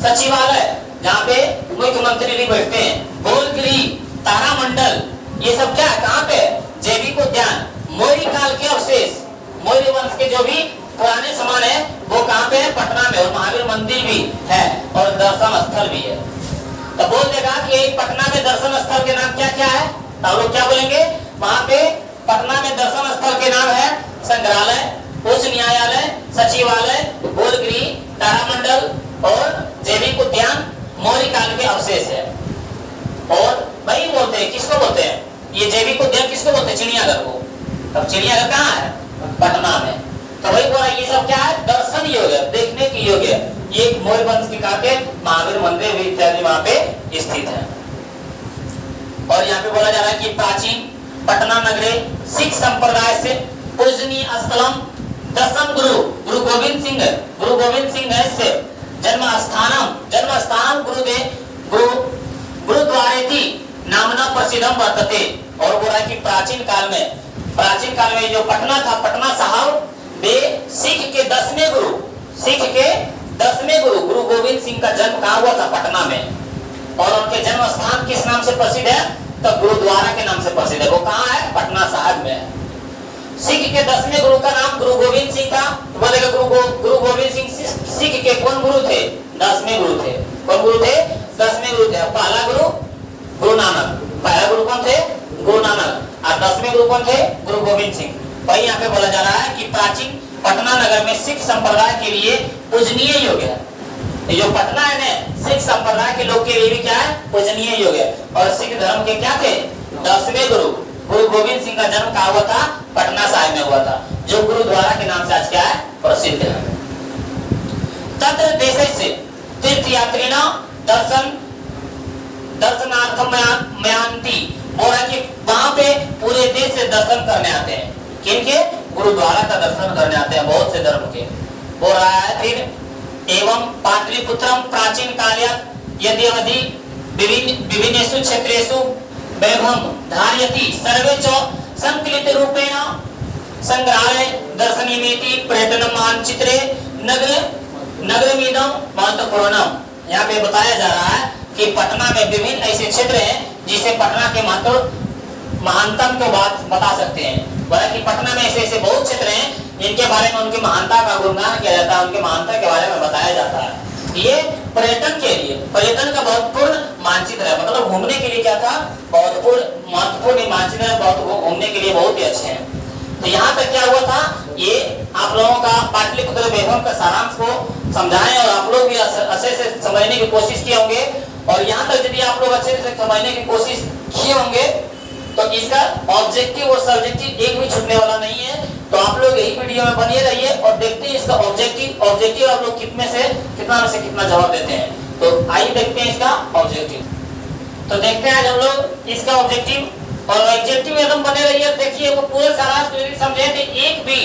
सचिवालय जहाँ पे मुख्यमंत्री भी बैठते हैं, गोलगिरी तारामंडल ये सब क्या है कहाँ पे जैविक उद्यान, मौर्य काल के अवशेष मौर्य वंश के जो भी पुराने सामान है वो कहाँ पे है पटना में। और महावीर मंदिर भी है और दर्शन स्थल भी है। तो बोल देगा कि पटना में दर्शन स्थल के नाम क्या क्या है तो लोग क्या बोलेंगे वहां पे पटना में दर्शन स्थल के नाम है संग्रहालय उच्च न्यायालय सचिवालय गोलगिरी तारामंडल और जैविक उद्यान मौर्य काल के अवशेष है। और वही बोलते हैं किसको बोलते हैं ये जैविक उद्यान किसको बोलते हैं चिड़ियाघर को। तब चिड़ियाघर कहाँ है पटना में। तो वही बोला ये सब क्या है दर्शन योग्य देखने की योग्य ये मौर्य वंश के काल के महावीर मंदिर भी इत्यादि वहां पे स्थित है। और यहाँ पे बोला जा रहा है कि प्राचीन पटना नगरे सिख संप्रदाय से पूजनीय स्थलम दसम गुरु गोविंद सिंह से जन्म स्थान गुरुद्वारेति नामना प्रसिद्धम वर्तते। और बोला कि प्राचीन काल में जो पटना था पटना साहब वे सिख के 10वें गुरु गुरु गोविंद सिंह का जन्म कहाँ हुआ था? पटना में। और उनके जन्म स्थान किस नाम से प्रसिद्ध है? तो गुरुद्वारा के नाम से प्रसिद्ध है। वो कहाँ है? पटना साहिब में। सिख के 10वें गुरु का नाम गुरु गोविंद सिंह था। तो बोलेगा गुरु गोविंद सिंह सिख के कौन गुरु थे? 10वें गुरु थे। कौन गुरु थे? 10वें गुरु थे। पहला गुरु गुरु नानक। पहला गुरु कौन थे? गुरु नानक। और 10वें गुरु कौन थे? गुरु गोविंद सिंह। वही यहाँ पे बोला जा रहा है कि प्राचीन पटना नगर में सिख संप्रदाय के लिए पूजनीय योग्य है। ये जो पटना है ना, सिख संप्रदाय के लोग के लिए भी क्या है? पूजनीय योग्य है। और सिख धर्म के क्या थे? 10वें गुरु गुरु गोविंद सिंह का जन्म कहाँ हुआ था? पटना साहिब में हुआ था, जो गुरुद्वारा के नाम से आज क्या है? प्रसिद्ध है। तत्र देश से तीर्थयात्रिणा दर्शनार्थम मयांति। बोला कि वहां पे पूरे देश से दर्शन करने आते हैं। किनके? गुरुद्वारा का दर्शन करने आते हैं बहुत से धर्म के। बोल रहा है फिर एवं पाटलिपुत्रम प्राचीन काल्यात् यद्यवधि विभिन्नेषु क्षेत्रेषु वैभवं धारयति सर्वे च संकलित रूपेण संग्रहालय दर्शनीयमेति पर्यटन मानचित्रे नगरमिदं महत्वपूर्णम। यहाँ पे बताया जा रहा है कि पटना में विभिन्न ऐसे क्षेत्र हैं जिसे पटना के महानतम को बात बता सकते हैं। बोला कि पटना में ऐसे ऐसे बहुत क्षेत्र हैं जिनके बारे में उनकी महानता का गुणगान किया जाता है, उनके महानता के बारे में बताया जाता है। ये पर्यटन के लिए, पर्यटन का बहुत पूर्ण मानचित्र है। मतलब घूमने के लिए क्या था? बहुत महत्वपूर्ण मानचित्र है। बहुत घूमने के लिए बहुत ही अच्छे हैं। तो यहाँ तक क्या हुआ था? ये आप लोगों का पाटलिपुत्र वैभव का सारांश को समझाएं और आप लोग भी अच्छे से समझने की कोशिश किए होंगे। और यहाँ तक यदि आप लोग अच्छे से समझने की कोशिश किए होंगे तो इसका ऑब्जेक्टिव और सब्जेक्टिव एक भी छूटने वाला नहीं है। तो आप लोग यही वीडियो में बने रहिए और देखते हैं इसका ऑब्जेक्टिव आप लोग कितना में से कितना जवाब देते हैं। तो आइए देखते हैं इसका ऑब्जेक्टिव। तो देखते हैं आज हम लोग इसका ऑब्जेक्टिव और ऑब्जेक्टिव में एकदम बने रहिए। देखिए वो पूरे सारांश समझे थे, एक भी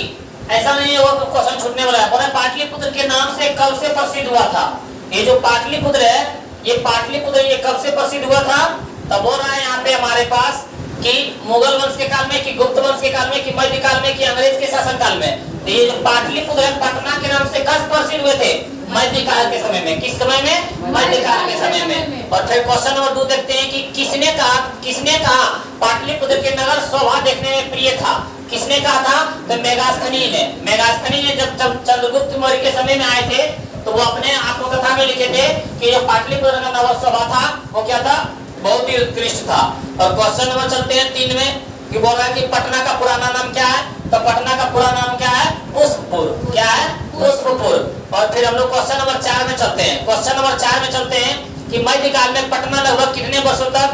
ऐसा नहीं है वो क्वेश्चन छूटने वाला है। बोला पाटलिपुत्र के नाम से कब से प्रसिद्ध हुआ था? ये जो पाटलिपुत्र है, ये पाटलिपुत्र ये कब से प्रसिद्ध हुआ था? तब बोल रहा है यहाँ पे हमारे पास कि मुगल वंश के काल में, कि गुप्त वंश के काल में, कि मध्य काल में, कि अंग्रेज के शासन काल में। तो ये जो पाटलिपुत्र है पटना के नाम से कब प्रसिद्ध हुए थे? मध्यकाल के समय में। किस समय में? मध्यकाल के समय में। और फिर क्वेश्चन नंबर 2 देखते हैं कि किसने कहा पाटलिपुत्र के नगर शोभा देखने में प्रिय था? किसने कहा था? तो मेगास्थनी ने जब चंद्रगुप्त मौर्य के समय में आए थे तो वो अपने आत्मकथा में लिखे थे कि जो पाटलिपुत्र का नगर शोभा था वो क्या था? बहुत ही उत्कृष्ट था। और क्वेश्चन नंबर चलते हैं 3 में कि बोल रहा है कि पटना का पुराना नाम क्या है? तो पटना का पुराना नाम क्या है? पुष्पपुर। क्या है? पुष्पपुर। और फिर हम लोग क्वेश्चन नंबर 4 में चलते हैं। क्वेश्चन नंबर 4 में चलते हैं कि मध्यकाल में पटना लगभग कितने वर्षों तक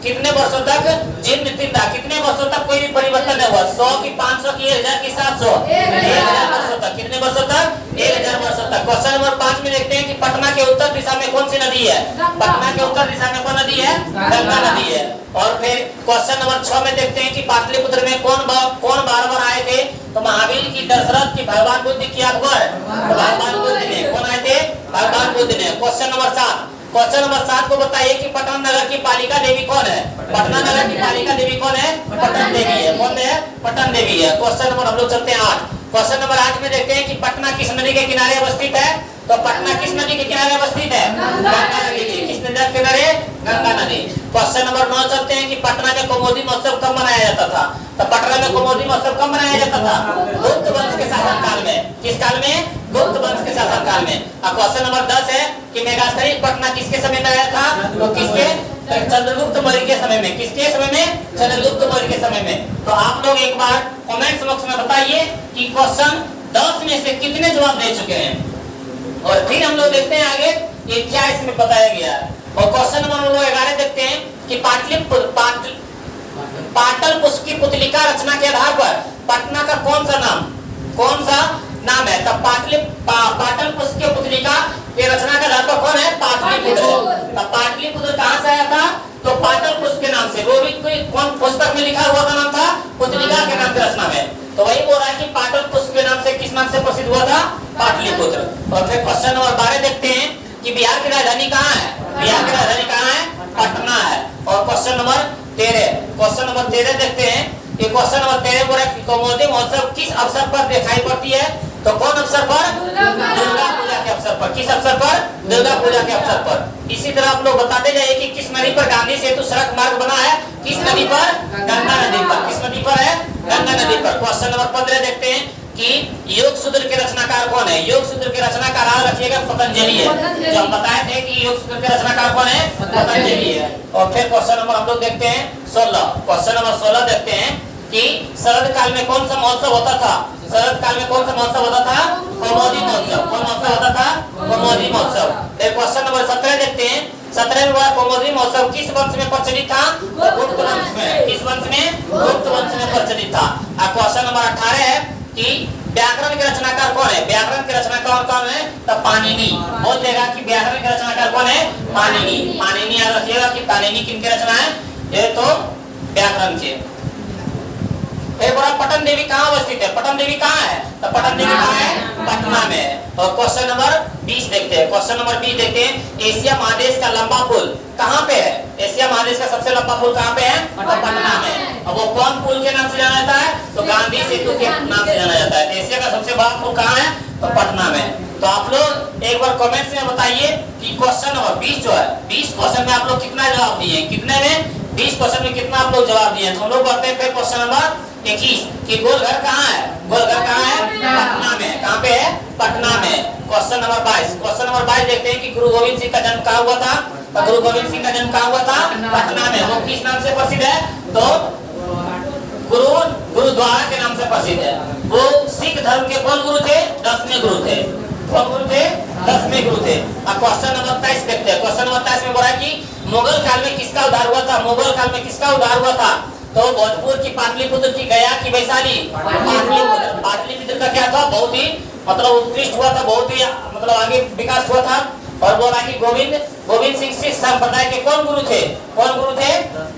जीर्ण था? कितने वर्षों तक कोई भी परिवर्तन नहीं हुआ? 100 की 500 की 1000 की 700 1000 वर्षों तक। कितने वर्षों तक? 1000 वर्षों तक। क्वेश्चन नंबर 5 में देखते हैं कि पटना के उत्तर दिशा में कौन सी नदी है? पटना के उत्तर दिशा में कौन नदी है? गंगा नदी है। और फिर क्वेश्चन नंबर 6 में देखते हैं कि पाटलिपुत्र में कौन बार आए थे? तो महावीर की, दशरथ की, भगवान बुद्ध की, अकबर। भगवान बुद्ध ने। कौन आए थे? भगवान बुद्ध ने। क्वेश्चन नंबर 7 को बताइए कि पटना नगर की पालिका देवी कौन है? पटना नगर की पालिका देवी कौन है? पटन देवी है। कौन है? पटन देवी है। क्वेश्चन नंबर हम लोग चलते हैं 8। क्वेश्चन नंबर 8 में देखते हैं कि पटना किस नदी के किनारे अवस्थित है? तो पटना किस नदी के किनारे अवस्थित है? गंगा नदी के। किस नदी के किनारे? गंगा नदी। क्वेश्चन नंबर 9 चलते हैं कि पटना में कौमुदी महोत्सव कब मनाया जाता था? तो पटना में कौमुदी महोत्सव कब मनाया जाता था? गुप्त वंश के शासन काल में। किस काल में? गुप्त वंश के शासन काल में। अब क्वेश्चन नंबर 10 है कि मेगास्थनी पटना किसके समय में आया था? तो किसके? चंद्रगुप्त मौर्य के समय में। किसके समय में? चंद्रगुप्त मौर्य के समय में। तो आप लोग एक बार कमेंट बॉक्स में बताइए कि क्वेश्चन 10 में से कितने जवाब दे चुके हैं। और फिर हम लोग देखते हैं आगे कि क्या इसमें बताया गया है। और क्वेश्चन नंबर 11 देखते हैं कि पाटलिपुत्र की पुतलिका रचना के आधार पर पटना का कौन सा नाम है? तब पाटलिपुत्र की पुतलिका के रचना के आधार पर कौन है? पाटलिपुत्र। तब पाटलिपुत्र कहाँ से आया था? तो पाटलिपुत्र के नाम से। वो भी कोई कौन पुस्तक में लिखा हुआ का नाम था? पुतलिका के नाम से रचना में। तो वही बोल रहा है कि पाटलिपुत्र के नाम से किस नाम से प्रसिद्ध हुआ था? पाटलिपुत्र। और फिर क्वेश्चन नंबर 12 देखते हैं कि बिहार की राजधानी कहाँ है? बिहार की राजधानी कहाँ है? पटना है। और क्वेश्चन नंबर 13 देखते हैं कि क्वेश्चन नंबर 13 बोल रहा है कि कौमुदी महोत्सव किस अवसर पर दिखाई पड़ती है? तो कौन अवसर पर? दुर्गा पूजा के अवसर पर, किस अवसर पर? दुर्गा पूजा के अवसर पर। इसी तरह आप लोग बताते जाइए कि किस नदी पर गांधी सेतु सड़क मार्ग बना है? किस नदी पर? गंगा नदी पर। किस नदी पर है? गंगा नदी पर। क्वेश्चन नंबर 15 देखते हैं कि योग सूत्र के रचनाकार कौन है? योग सूत्र के रचनाकार याद रखिएगा पतंजलि है। जो हम बताए थे कि योग सूत्र के रचनाकार कौन है? पतंजलि है। और फिर क्वेश्चन नंबर हम लोग देखते हैं 16। क्वेश्चन नंबर 16 देखते हैं कि शरद काल में कौन सा महोत्सव होता था? शरद काल में कौन सा महोत्सव होता था? कौमुदी महोत्सव। कौन महोत्सव होता था? कौमुदी महोत्सव। फिर क्वेश्चन नंबर 17 देखते हैं। 17वें बार कौमुदी महोत्सव किस वंश में प्रचलित था? गुप्त वंश में। किस वंश में? गुप्त वंश में प्रचलित था। अब क्वेश्चन नंबर 18 है कि व्याकरण के रचनाकार कौन है? व्याकरण के रचनाकार कौन है? तो पाणिनि। बोल देगा कि व्याकरण के रचनाकार कौन है? पाणिनि। पाणिनि याद रखिएगा कि पाणिनि किनके रचना है? ये तो व्याकरण के। फिर बोला पटन देवी कहाँ अवस्थित है? पटन देवी कहाँ है? तो पटन देवी कहाँ है? पटना में। और क्वेश्चन नंबर 20 देखते हैं। क्वेश्चन नंबर 20 देखते हैं एशिया महादेश का लंबा पुल कहाँ पे है? एशिया महादेश का सबसे लंबा पुल कहाँ पे है? पटना में। अब वो कौन पुल के नाम से जाना जाता है? तो गांधी सेतु के नाम से जाना जाता है। एशिया का सबसे बड़ा पुल कहाँ है? तो पटना में। तो आप लोग एक बार कमेंट्स में बताइए कि क्वेश्चन नंबर 20 जो है, 20 क्वेश्चन में आप लोग कितना जवाब दिए? कितने में? 20 क्वेश्चन में कितना आप लोग जवाब दिए? तो हम लोग बढ़ते हैं फिर क्वेश्चन नंबर 21 कि गोलघर कहाँ है? गोलघर कहाँ है? पटना में। कहाँ पे है? पटना में। Question number 22। क्वेश्चन नंबर 22 देखते हैं कि गुरु गोविंद सिंह का जन्म कहाँ हुआ था? तो गुरु गोविंद सिंह का जन्म कहाँ हुआ था? पटना में। वो किस नाम से प्रसिद्ध है? तो गुरुद्वारा के नाम से प्रसिद्ध है। वो सिख धर्म के कौन गुरु थे? 10वें गुरु थे। कौन गुरु थे? 10वें गुरु थे। अब क्वेश्चन नंबर 23 देखते हैं। क्वेश्चन नंबर 23 में बोला कि मुगल काल में किसका उद्धार हुआ था? मुगल काल में किसका उद्धार हुआ था? तो भोजपुर की पाटलिपुत्र की, गया की वैशाली? पाटलिपुत्र। पाटलिपुत्र का क्या था? बहुत ही मतलब उत्कृष्ट हुआ था, बहुत ही मतलब आगे विकास हुआ था। और बोला कि गोविंद सिंह सिख संप्रदाय के कौन गुरु थे? कौन गुरु थे?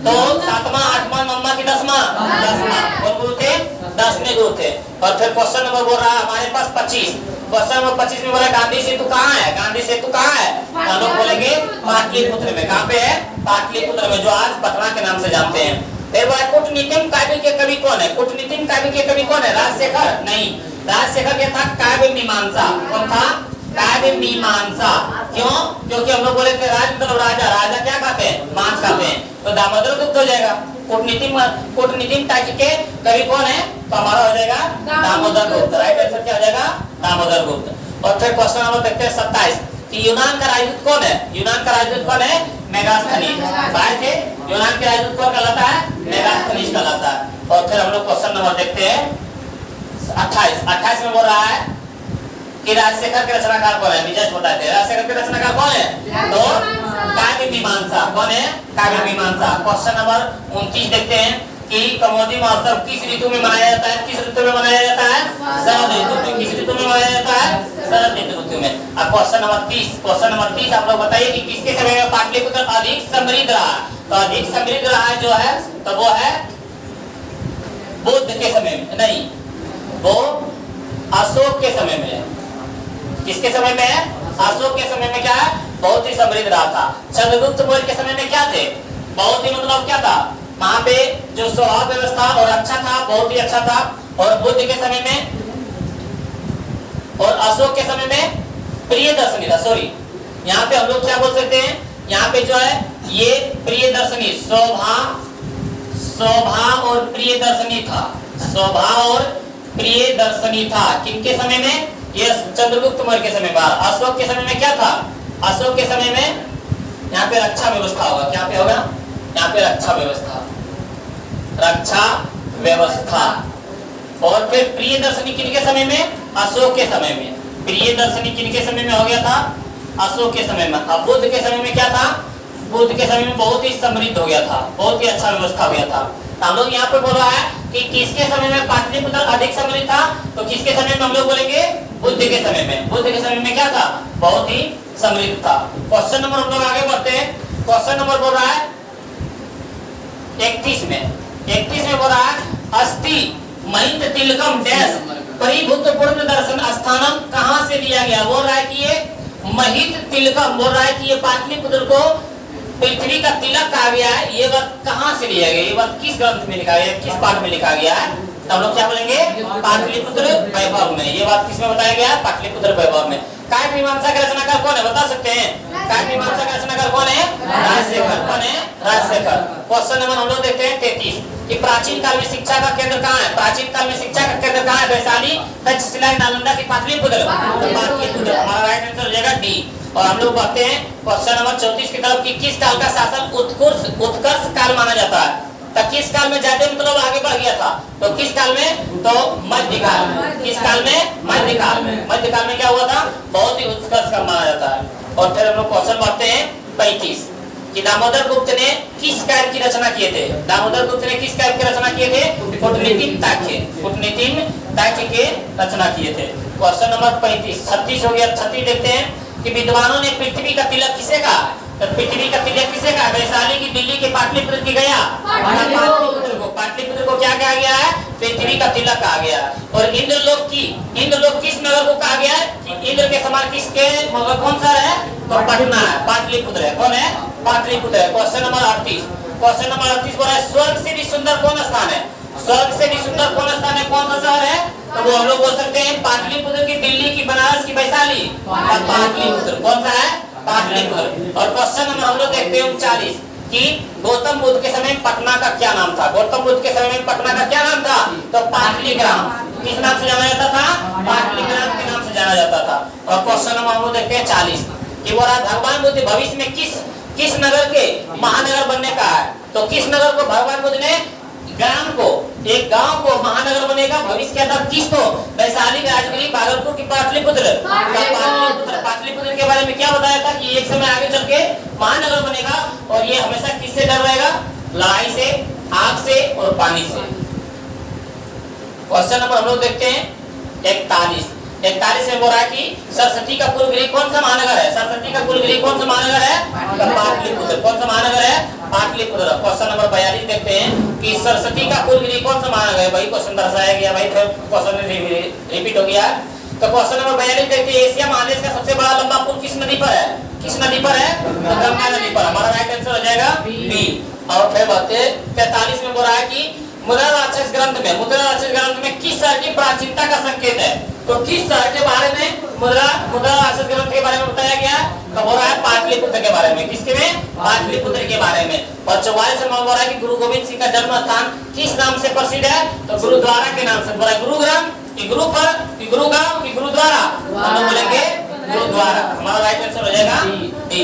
तो 7वां 8वां 9वां की 10वां? 10वां। कौन गुरु थे? 10वें गुरु थे। और फिर क्वेश्चन नंबर बोल रहा है हमारे पास 25। क्वेश्चन नंबर 25 में बोला गांधी सेतु कहाँ है? गांधी सेतु कहाँ है? हम लोग बोलेंगे पाटलिपुत्र में। कहाँ पे है? पाटलिपुत्र में, जो आज पटना के नाम से जानते हैं। फिर बोला कूटनीतिम काव्य के कवि कौन है? कूटनीतिम काव्य के कवि कौन है? राजशेखर? नहीं, राजशेखर क्या था? काव्य मीमांसा। कौन था? काव्य मीमांसा। क्यों? क्योंकि हम लोग बोले थे राज मतलब राजा, राजा क्या खाते हैं? मांस खाते हैं। तो दामोदर गुप्त हो जाएगा। कूटनीतिम काव्य के कवि कौन है? तो हमारा हो जाएगा दामोदर गुप्त। राइट आंसर क्या हो जाएगा? दामोदर गुप्त। और फिर क्वेश्चन नंबर देखते हैं 27 कि यूनान का राजदूत कौन है? यूनान का राजदूत कौन है? मेगास्थनीज। बाय थे यूनान के राजदूत कौन कहलाता है? मेगास्थनीज कहलाता है। और फिर हम लोग क्वेश्चन नंबर देखते हैं 28 में बोल रहा है कि राजशेखर के रचनाकार कौन है? विजय बताए थे राजशेखर के रचनाकार कौन है? तो काव्य मीमांसा। कौन है? काव्य मीमांसा। क्वेश्चन नंबर 29 देखते हैं कि कौमुदी महोत्सव किस ऋतु में मनाया जाता है? किस ऋतु में मनाया जाता है? शरद ऋतु में। किस ऋतु में मनाया जाता है? शरद ऋतु में। अब क्वेश्चन नंबर 30 आप लोग बताइए कि किसके समय में पाटलिपुत्र अधिक समृद्ध रहा? तो अधिक समृद्ध रहा जो है तो वो है बुद्ध के समय में, नहीं, वो अशोक के समय में है। किसके समय में है? अशोक के समय में क्या है? बहुत ही समृद्ध रहा था। चंद्रगुप्त मौर्य के समय में क्या थे? बहुत ही मतलब क्या था? वहां पे जो स्वभाव व्यवस्था और अच्छा था, बहुत ही अच्छा था। और बुद्ध के समय में और अशोक के समय में प्रिय दर्शनी था। सॉरी, यहाँ पे हम लोग क्या बोल सकते हैं? यहाँ पे जो है ये प्रिय दर्शनी, स्वभाव और प्रिय दर्शनी था। स्वभाव और प्रिय दर्शनी था किनके समय में? ये चंद्रगुप्त मौर्य के समय में। अशोक के समय में क्या था? अशोक के समय में यहाँ पे रक्षा व्यवस्था होगा। क्या पे होगा? यहाँ पे रक्षा व्यवस्था। और फिर प्रिय दर्शनी किनके समय में? अशोक के समय में। प्रिय दर्शनी किनके समय में हो गया था? अशोक के समय में। अब बुद्ध के समय में क्या था? बुद्ध के समय में बहुत ही समृद्ध हो गया था, बहुत ही अच्छा व्यवस्था हो गया था। हम लोग यहाँ पे बोल रहा है कि किसके समय में पाटलिपुत्र अधिक समृद्ध था? तो किसके समय में हम लोग बोलेंगे? बुद्ध के समय में। बुद्ध के समय में क्या था? बहुत ही समृद्ध था। क्वेश्चन नंबर हम लोग आगे बढ़ते हैं। क्वेश्चन नंबर बोल रहा है 31 में बोल रहा है अस्थि महित तिलकम डैश परिभूतपूर्ण दर्शन स्थानम कहाँ से लिया गया? बोल रहा है कि ये महित तिलकम, बोल रहा है कि ये पाटलिपुत्र को पृथ्वी का तिलक कहा गया है। ये बात कहाँ से लिया गया? ये बात किस ग्रंथ में लिखा गया है? किस पाठ में लिखा गया है? तो हम लोग क्या बोलेंगे? पाटलिपुत्र वैभव में। ये बात किसमें बताया गया? पाटलिपुत्र वैभव में। काव्य मीमांसा के रचनाकार कौन है, बता सकते हैं? काव्य मीमांसा के रचनाकार कौन है? राजशेखर। कौन है? राजशेखर। क्वेश्चन नंबर हम लोग देखते हैं 33 कि प्राचीन काल में शिक्षा का केंद्र कहाँ है? प्राचीन काल में शिक्षा का केंद्र कहाँ है? वैशाली, तक्षशिला, नालंदा की पाटलिपुत्र? पाटलिपुत्र। हमारा राइट आंसर हो जाएगा डी। और हम लोग बढ़ते हैं क्वेश्चन नंबर 34 की तरफ कि किस काल का शासन उत्कर्ष काल माना जाता है? तो किस काल में ज्यादा मतलब आगे बढ़ गया था? तो किस काल में? तो मध्यकाल में। किस काल में? मध्यकाल में। मध्यकाल में क्या हुआ था? बहुत ही उत्कर्ष काल माना जाता है। और फिर हम लोग क्वेश्चन बढ़ते हैं 35 कि दामोदर गुप्त ने किस काव्य की रचना किए थे? दामोदर गुप्त ने किस काव्य की रचना किए थे? कूटनीतिक ताक्य। कूटनीतिक ताक्य के रचना किए थे। क्वेश्चन नंबर 36 हो गया। 36 देखते हैं कि विद्वानों ने पृथ्वी का तिलक किसे कहा? तो पृथ्वी का तिलक किसे कहा? वैशाली की, दिल्ली के, पाटलिपुत्र की गया? पाटलिपुत्र को। पाटलिपुत्र को क्या कहा गया है? पृथ्वी का तिलक कहा गया। और इंद्रलोक किस नगर को कहा गया है? कि इंद्र के समान किसके नगर कौन सा है? तो पटना है, पाटलिपुत्र है। कौन है? पाटलिपुत्र है। Question number 38। क्वेश्चन नंबर 38 बोला है स्वर्ग से भी सुंदर कौन स्थान है? स्वर्ग से भी सुंदर कौन स्थान है? कौन सा शहर है? तो वो हम लोग बोल सकते हैं पाटलिपुत्र की, दिल्ली की, बनारस की, वैशाली। पाटलिपुत्र। कौन सा है? पाटलिपुत्र। और क्वेश्चन नंबर हम लोग देखते हैं 39 कि गौतम बुद्ध के समय में पटना का क्या नाम था? गौतम बुद्ध के समय में पटना का क्या नाम था? तो पाटलिग्राम। किस नाम से जाना जाता था? पाटलिग्राम के नाम से जाना जाता था। और क्वेश्चन नंबर हम लोग देखते हैं 40 कि बोला भगवान बुद्ध भविष्य में किस नगर के महानगर बनने का है? तो किस नगर को भगवान बुद्ध ने ग्राम को, एक गांव को महानगर बनेगा भविष्य के अंदर? किसको? वैशाली, राजगीर, भागलपुर की पाटलिपुत्र। पाटलिपुत्र के बारे में क्या बताया था कि एक समय आगे चल के महानगर बनेगा और ये हमेशा किससे डर रहेगा? लड़ाई से, आग से और पानी से। क्वेश्चन नंबर हम लोग देखते हैं 41 में बोल रहा है कि सरस्वती का कुलगृह कौन सा महानगर है? सरस्वती का कुलगृह कौन सा महानगर है? पाटलिपुत्र। कौन सा महानगर है? पाटलिपुत्र। क्वेश्चन नंबर 42 देखते हैं कि सरस्वती का कुलगृह कौन सा महानगर है? भाई क्वेश्चन दर्शाया गया, भाई क्वेश्चन रिपीट हो गया। तो क्वेश्चन नंबर 42 देखते हैं एशिया महादेश का सबसे बड़ा लंबा पुल किस नदी पर है? किस नदी पर है? तो गंगा नदी पर। हमारा राइट आंसर हो जाएगा बी। और फिर बात 43 में बोल रहा है कि मुद्रा राक्षस ग्रंथ में किस शहर की प्राचीनता का संकेत है? तो किस शहर के बारे में मुद्रा राक्षस ग्रंथ के बारे में बताया गया? तो बोल रहा है पाटलिपुत्र के बारे में। किसके में? पाटलिपुत्र के बारे में। और 44 में बोल रहा है कि गुरु गोविंद सिंह का जन्म स्थान किस नाम से प्रसिद्ध है? तो गुरुद्वारा के नाम से। बोला गुरुग्राम कि गुरुपर कि गुरुगांव कि गुरुद्वारा? हम लोग बोलेंगे गुरुद्वारा। हमारा राइट आंसर हो जाएगा डी।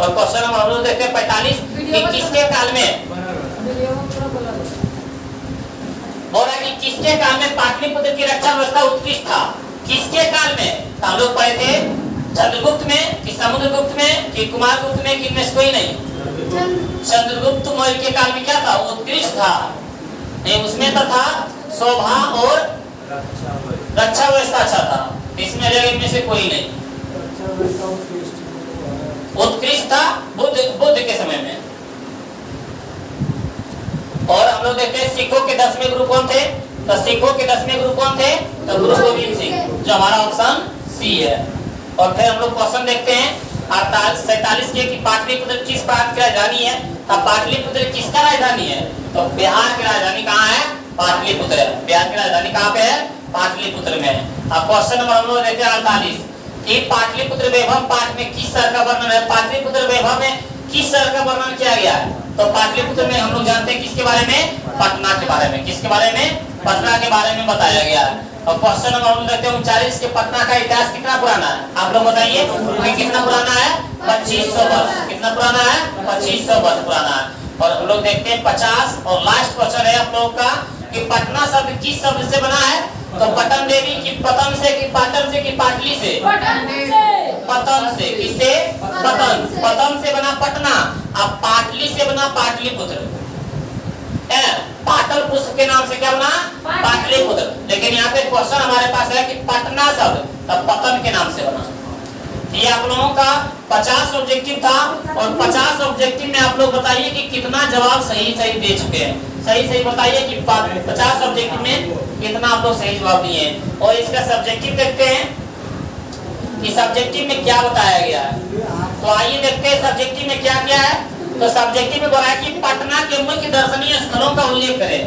और क्वेश्चन हम लोग देखते हैं 45 कि किसके काल में बोल रहा है कि किसके काल में पाटलिपुत्र की रक्षा व्यवस्था उत्कृष्ट था? किसके काल में? हम लोग पढ़े थे चंद्रगुप्त में कि समुद्रगुप्त में कि कुमारगुप्त में कि इनमें से कोई नहीं? चंद्रगुप्त मौर्य के काल में क्या था? उत्कृष्ट था। नहीं, उसमें तो था शोभा और रक्षा व्यवस्था अच्छा था। इसमें इनमें से कोई नहीं। उत्कृष्ट था बुद्ध के समय में। और हम लोग देखते हैं सिखों के 10वें गुरु कौन थे? तो सिखों के 10वें गुरु कौन थे? तो गुरु गोविंद सिंह, जो हमारा ऑप्शन सी है। और फिर हम लोग क्वेश्चन देखते हैं 47 के कि पाटलिपुत्र किस प्रांत की राजधानी है? तो पाटलिपुत्र किसका राजधानी है? तो बिहार की राजधानी कहाँ है? पाटलिपुत्र है। बिहार की राजधानी कहाँ पे है? पाटलिपुत्र में है। अब क्वेश्चन नंबर हम लोग देखते हैं 48 कि पाटलिपुत्र वैभव पाठ में किस शहर का वर्णन है? पाटलिपुत्र वैभव में किस शहर का वर्णन किया गया है? तो पाटलिपुत्र में हम लोग जानते हैं किसके बारे में? पटना के बारे में। किसके बारे में? पटना के बारे में बताया गया है। और क्वेश्चन नंबर हम देखते हैं 39 के पटना का इतिहास कितना पुराना है? आप लोग बताइए कितना पुराना है? 2500 वर्ष। कितना पुराना है? 2500 वर्ष पुराना है। और हम लोग देखते हैं 50 और लास्ट क्वेश्चन है आप लोग का कि पटना शब्द किस शब्द से बना है? तो पटन देवी की पतन से कि पाटन से कि पाटली से? पतन से। किससे? पतन। पतन से बना पटना, अब पाटली से बना पाटलिपुत्र। पाटल पुष्प के नाम से क्या बना? पाटलिपुत्र। लेकिन यहाँ पे क्वेश्चन हमारे पास है कि पटना शब्द तब पतन के नाम से बना। ये आप लोगों का 50 ऑब्जेक्टिव था और 50 ऑब्जेक्टिव में आप लोग बताइए कि कितना जवाब सही दे चुके हैं। सही बताइए कि 50 ऑब्जेक्टिव में कितना आप लोग सही जवाब दिए हैं। और इसका सब्जेक्टिव देखते हैं कि सब्जेक्टिव में क्या बताया गया है। तो आइए देखते हैं सब्जेक्टिव में क्या क्या है। तो सब्जेक्टिव में बोला है कि पटना के मुख्य दर्शनीय स्थलों का उल्लेख करें।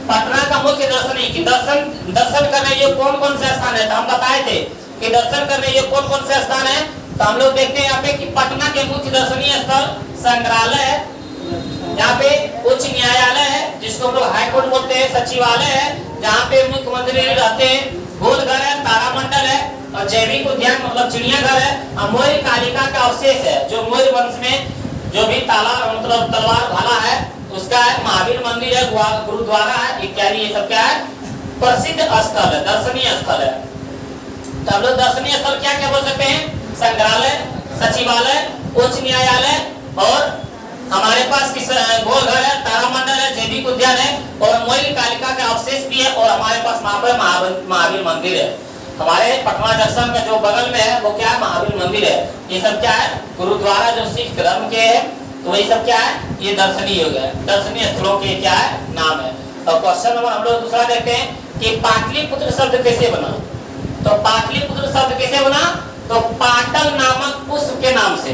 पटना का मुख्य दर्शन करने योग्य कौन कौन से स्थान है? तो हम बताए थे कि दर्शन करने योग्य कौन कौन से स्थान है। तो हम लोग देखते हैं यहाँ पे कि पटना के मुख्य दर्शनीय स्थल संग्रहालय है, यहाँ पे उच्च न्यायालय है जिसको हम लोग हाई कोर्ट बोलते हैं, सचिवालय है जहाँ पे मुख्यमंत्री रहते हैं, गोलघर है, तारामंडल है, और जैविक उद्यान मतलब चिड़ियाघर है, और मौर्य कालिका का अवशेष है जो मौर्य वंश में जो भी ताला मतलब तलवार भाला है उसका है, महावीर मंदिर है, गुरुद्वारा है इत्यादि, ये सब क्या है? प्रसिद्ध स्थल है, दर्शनीय स्थल है। तो हम लोग दर्शनीय स्थल क्या क्या बोल सकते हैं? संग्रहालय, सचिवालय, उच्च न्यायालय, और हमारे पास किस गोलघर है, तारामंडल है, जैविक उद्यान है, और मौर्य कालिका का अवशेष भी है, और हमारे पास वहां पर महावीर मंदिर है। हमारे पटना जंक्शन का जो बगल में है वो क्या है? महावीर मंदिर है। ये सब क्या है? गुरुद्वारा जो सिख धर्म के है, तो ये सब क्या है? ये दर्शनीय हो गया, दर्शनीय स्थलों के क्या है? नाम है। और क्वेश्चन नंबर हम लोग दूसरा देखते हैं कि पाटलिपुत्र शब्द कैसे बना। तो पाटलिपुत्र शब्द कैसे बना? तो पाटल नामक पुष्प के नाम से,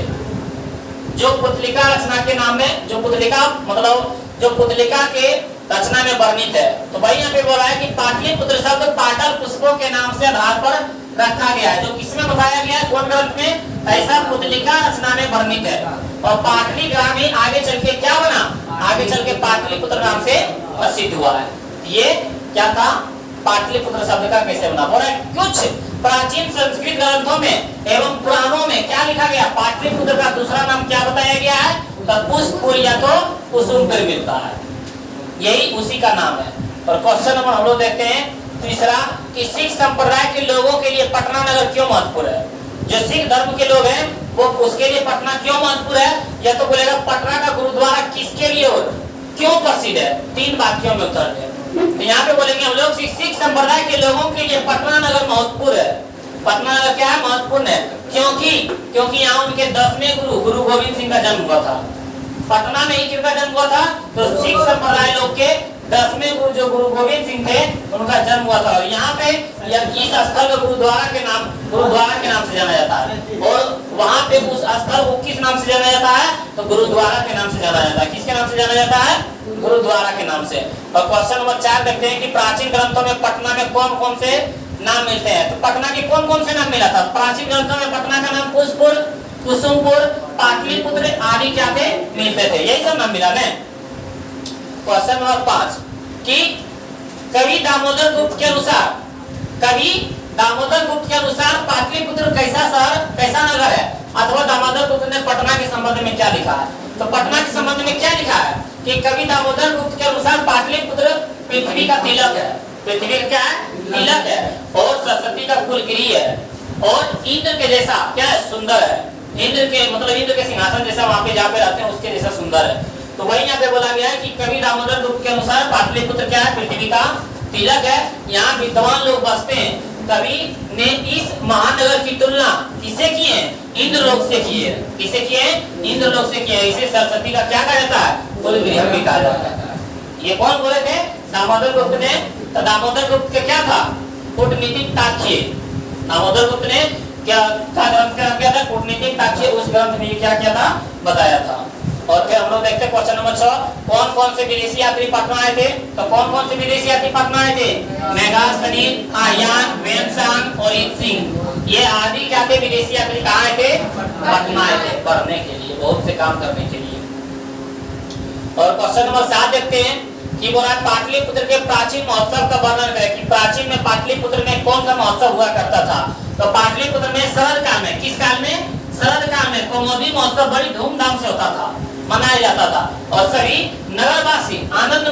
जो पुतलिका रचना के नाम में, जो पुतलिका मतलब जो पुतलिका के रचना में वर्णित है। तो भाई यहाँ पे बोला है कि पाटलिपुत्र शब्द पाटल पुष्पों के नाम से आधार पर रखा गया है, जो किसमें बताया गया है? कौन ग्रंथ में? ऐसा पुतलिका रचना में वर्णित है। और पाटली ग्रामी आगे चल के क्या बना? आगे चल के पाटलिपुत्र नाम से प्रसिद्ध हुआ है। ये क्या था? पाटलिपुत्र शब्द का कैसे बना? बोला कुछ प्राचीन संस्कृत ग्रंथों में एवं पुराणों में क्या लिखा गया? पाटलिपुत्र का दूसरा नाम क्या बताया गया है? तो पुष्पपुर या तो कुसुमपुर मिलता है, यही उसी का नाम है। और क्वेश्चन नंबर हम लोग देखते हैं तीसरा कि सिख संप्रदाय के लोगों के लिए पटना नगर क्यों महत्वपूर्ण है? जो सिख धर्म के लोग हैं वो उसके लिए पटना क्यों महत्वपूर्ण है? या तो बोलेगा पटना का गुरुद्वारा किसके लिए और क्यों प्रसिद्ध है? 3 वाक्यों में उत्तर दें। तो यहाँ पे बोलेंगे हम लोग सिख संप्रदाय के लोगों के लिए पटना नगर महत्वपूर्ण है। पटना नगर क्या है? महत्वपूर्ण है। क्योंकि यहाँ उनके 10वें गुरु गोविंद सिंह का जन्म हुआ था। पटना में ही किसका जन्म हुआ था? तो सिख संप्रदाय लोग के 10वें गुरु जो गुरु गोविंद सिंह थे उनका जन्म हुआ था। और यहाँ पे इस स्थल को गुरुद्वारा के नाम से जाना जाता है। और वहाँ पे उस स्थल को किस नाम से जाना जाता है? तो गुरुद्वारा के नाम से जाना जाता है। किसके नाम से जाना जाता है? गुरुद्वारा के नाम से। और क्वेश्चन नंबर 4 देखते हैं कि प्राचीन ग्रंथों में पटना में कौन कौन से नाम मिलते हैं? तो पटना के कौन कौन से नाम मिला था? प्राचीन ग्रंथों में पटना का नाम पुष्पपुर, कुसुमपुर, पाटलिपुत्र आदि क्या थे? मिलते थे। यही सब नाम मिला है। क्वेश्चन नंबर 5 कि कवि दामोदर गुप्त के अनुसार पाटलिपुत्र कैसा शहर, कैसा नगर है? अथवा दामोदर गुप्त ने पटना के संबंध में क्या लिखा है? तो पटना के संबंध में क्या लिखा है कि कवि दामोदर गुप्त के अनुसार पाटलिपुत्र पृथ्वी का तिलक है। पृथ्वी का क्या है? तिलक है। और सरस्वती का कुलगिरी है। और इंद्र के जैसा क्या है? सुंदर है। इंद्र के सिंहासन जैसा वहाँ पे जहाँ पे रहते हैं उसके जैसा सुंदर है। तो वही यहाँ पे बोला गया है कि कवि दामोदर गुप्त के अनुसार पाटलिपुत्र क्या है? पृथ्वी का तिलक है। यहाँ विद्वान लोग बसते हैं। कवि ने इस महानगर की तुलना किससे की है? इंद्रलोक से की है। किससे की है? इंद्रलोक से की है। इसे सरस्वती का क्या कहा जाता है? कुलगृह भी कहा जाता है। ये कौन बोले थे? दामोदर गुप्त ने। तो दामोदर गुप्त का क्या था? कूटनीतिक ताक्ष्य। दामोदर गुप्त ने क्या ग्रंथ का नाम क्या था? कूटनीतिक ताक्ष्य। उस ग्रंथ में क्या क्या था? बताया था। और फिर हम लोग देखते हैं क्वेश्चन नंबर 6 कौन कौन से विदेशी यात्री पटना आए थे? तो कौन कौन से विदेशी यात्री पटना आए थे? मेगास्थनीय, आयान, वेमसांग और सिंह, ये आदि क्या थे? विदेशी यात्री कहाँ आए थे? पटना आए थे पढ़ने के लिए, बहुत से काम करने के लिए। और क्वेश्चन नंबर 7 देखते हैं कि बोला पाटलिपुत्र के प्राचीन महोत्सव का वर्णन करें कि प्राचीन में पाटलिपुत्र में कौन सा महोत्सव हुआ करता था? तो पाटलिपुत्र में शरद काल में, किस काल में? शरद काल में कौमुदी महोत्सव बड़ी धूमधाम से होता था, मनाया जाता था। और सभी नगरवासी आनंद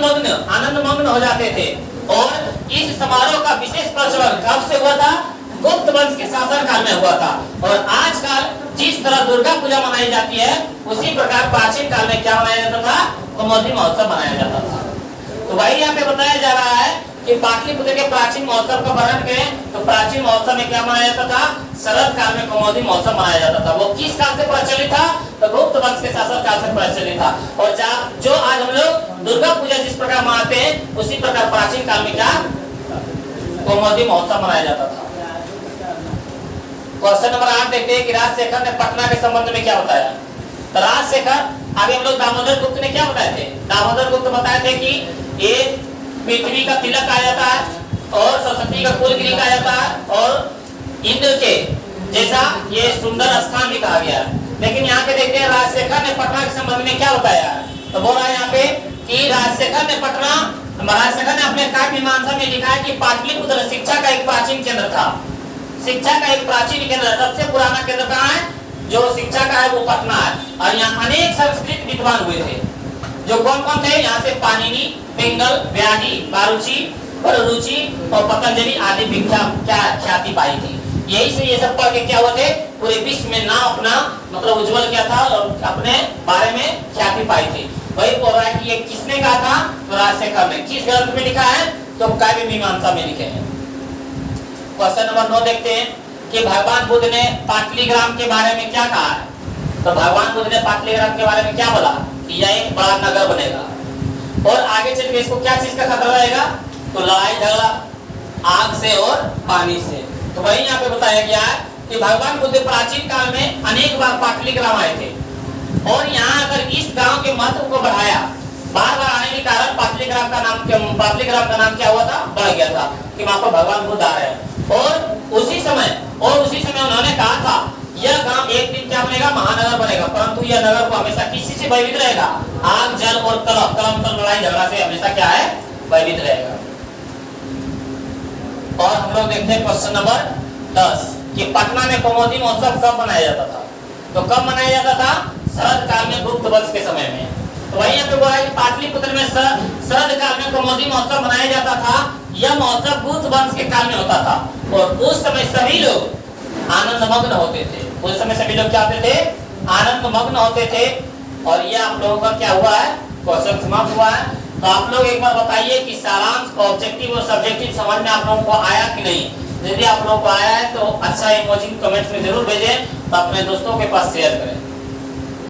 मग्न हो जाते थे। और इस समारोह का विशेष प्रचलन कब से हुआ था? गुप्त वंश के शासन काल में हुआ था। और आजकल जिस तरह दुर्गा पूजा मनाई जाती है उसी प्रकार प्राचीन काल में क्या मनाया जाता था? कौमुदी महोत्सव मनाया जाता था। तो वही यहाँ पे बताया जा रहा है कि पाटलिपुत्र के प्राचीन महोत्सव का वर्णन करें तो प्राचीन महोत्सव में क्या मनाया जाता था? शरद काल में कौमुदी महोत्सव मनाया जाता था। वो किस काल से प्रचलित था? तो गुप्त वंश के शासन काल से प्रचलित था। और जो आज हम लोग दुर्गा पूजा जिस प्रकार मनाते हैं उसी प्रकार प्राचीन काल में क्या कौमुदी महोत्सव मनाया जाता था। क्वेश्चन नंबर 8 देखते हैं कि राजशेखर ने पटना के संबंध में क्या बताया? तो राजशेखर आगे हम लोग दामोदर गुप्त ने क्या बताए थे? दामोदर गुप्त बताए थे कि ये पृथ्वी का तिलक कहा जाता है, और सरस्वती का कुलगिरी कहा जाता है, और इंद्र के जैसा ये सुंदर स्थान भी कहा गया है। लेकिन यहाँ पे देखते हैं राजशेखर ने पटना के संबंध में क्या बताया है। तो बोल रहा है यहाँ पे कि राजशेखर ने अपने काव्य मीमांसा में लिखा है कि पाटलिपुत्र शिक्षा का एक प्राचीन केंद्र था। शिक्षा का एक प्राचीन केंद्र, सबसे पुराना केंद्र कहाँ है जो शिक्षा का है, वो पटना है। और यहाँ अनेक संस्कृत विद्वान हुए थे, जो कौन कौन थे यहाँ से, पाणिनि, पिंगल, व्याधि, बारुचि, पररुचि और पतंजलि आदि ख्याति पाई थी। यही से ये सब पढ़ के क्या हुए थे, पूरे विश्व में नाम अपना मतलब उज्जवल किया था और अपने बारे में ख्याति पाई थी। वही बोल रहा है कि ये किसने कहा था, तो राजशेखर ने। किस ग्रंथ में लिखा है, तो काव्य मीमांसा में लिखे हैं। क्वेश्चन नंबर 9 देखते हैं कि भगवान बुद्ध ने पाटलिग्राम के बारे में क्या कहा है। तो भगवान बुद्ध ने पाटलिग्राम के बारे में क्या बोला कि यह एक बड़ा नगर बनेगा और आगे चल के इसको क्या चीज का खतरा रहेगा, तो लड़ाई झगड़ा आग से और पानी से। तो वही यहाँ पे बताया गया है कि भगवान बुद्ध प्राचीन काल में अनेक बार पाटलिग्राम आए थे और यहाँ अगर इस गांव के महत्व को बढ़ाया, बार बार आने के कारण पाटलिग्राम का नाम क्या हुआ था, बढ़ गया था कि वहां पर भगवान बुद्ध आ रहे हैं। और उसी समय उन्होंने कहा था यह गांव एक दिन क्या बनेगा, महानगर बनेगा, परंतु यह नगर को हमेशा किसी से भयभीत रहेगा, आग जल और कलम लड़ाई झगड़ा से हमेशा क्या है, भयभीत रहेगा। और हम लोग देखते हैं क्वेश्चन नंबर 10 कि पटना में कौमुदी महोत्सव कब मनाया जाता था। तो कब मनाया जाता था, शरद काल में, गुप्त वंश के समय में। तो वही यहाँ पे बोला है पाटलिपुत्र में शरद काल में कौमुदी महोत्सव मनाया जाता था। यह महोत्सव गुप्त वंश के काल में होता था और उस समय सभी लोग आनंद मग्न होते थे। उस समय सभी लोग क्या होते थे, आनंद मग्न होते थे। और यह आप लोगों का क्या हुआ है, क्वेश्चन समाप्त हुआ है। तो आप लोग एक बार बताइए कि सारांश, ऑब्जेक्टिव और सब्जेक्टिव समझ में आप लोगों को आया कि नहीं। यदि आप लोगों को आया है तो अच्छा इमोजी कमेंट्स में जरूर भेजें, तो अपने दोस्तों के पास शेयर करें।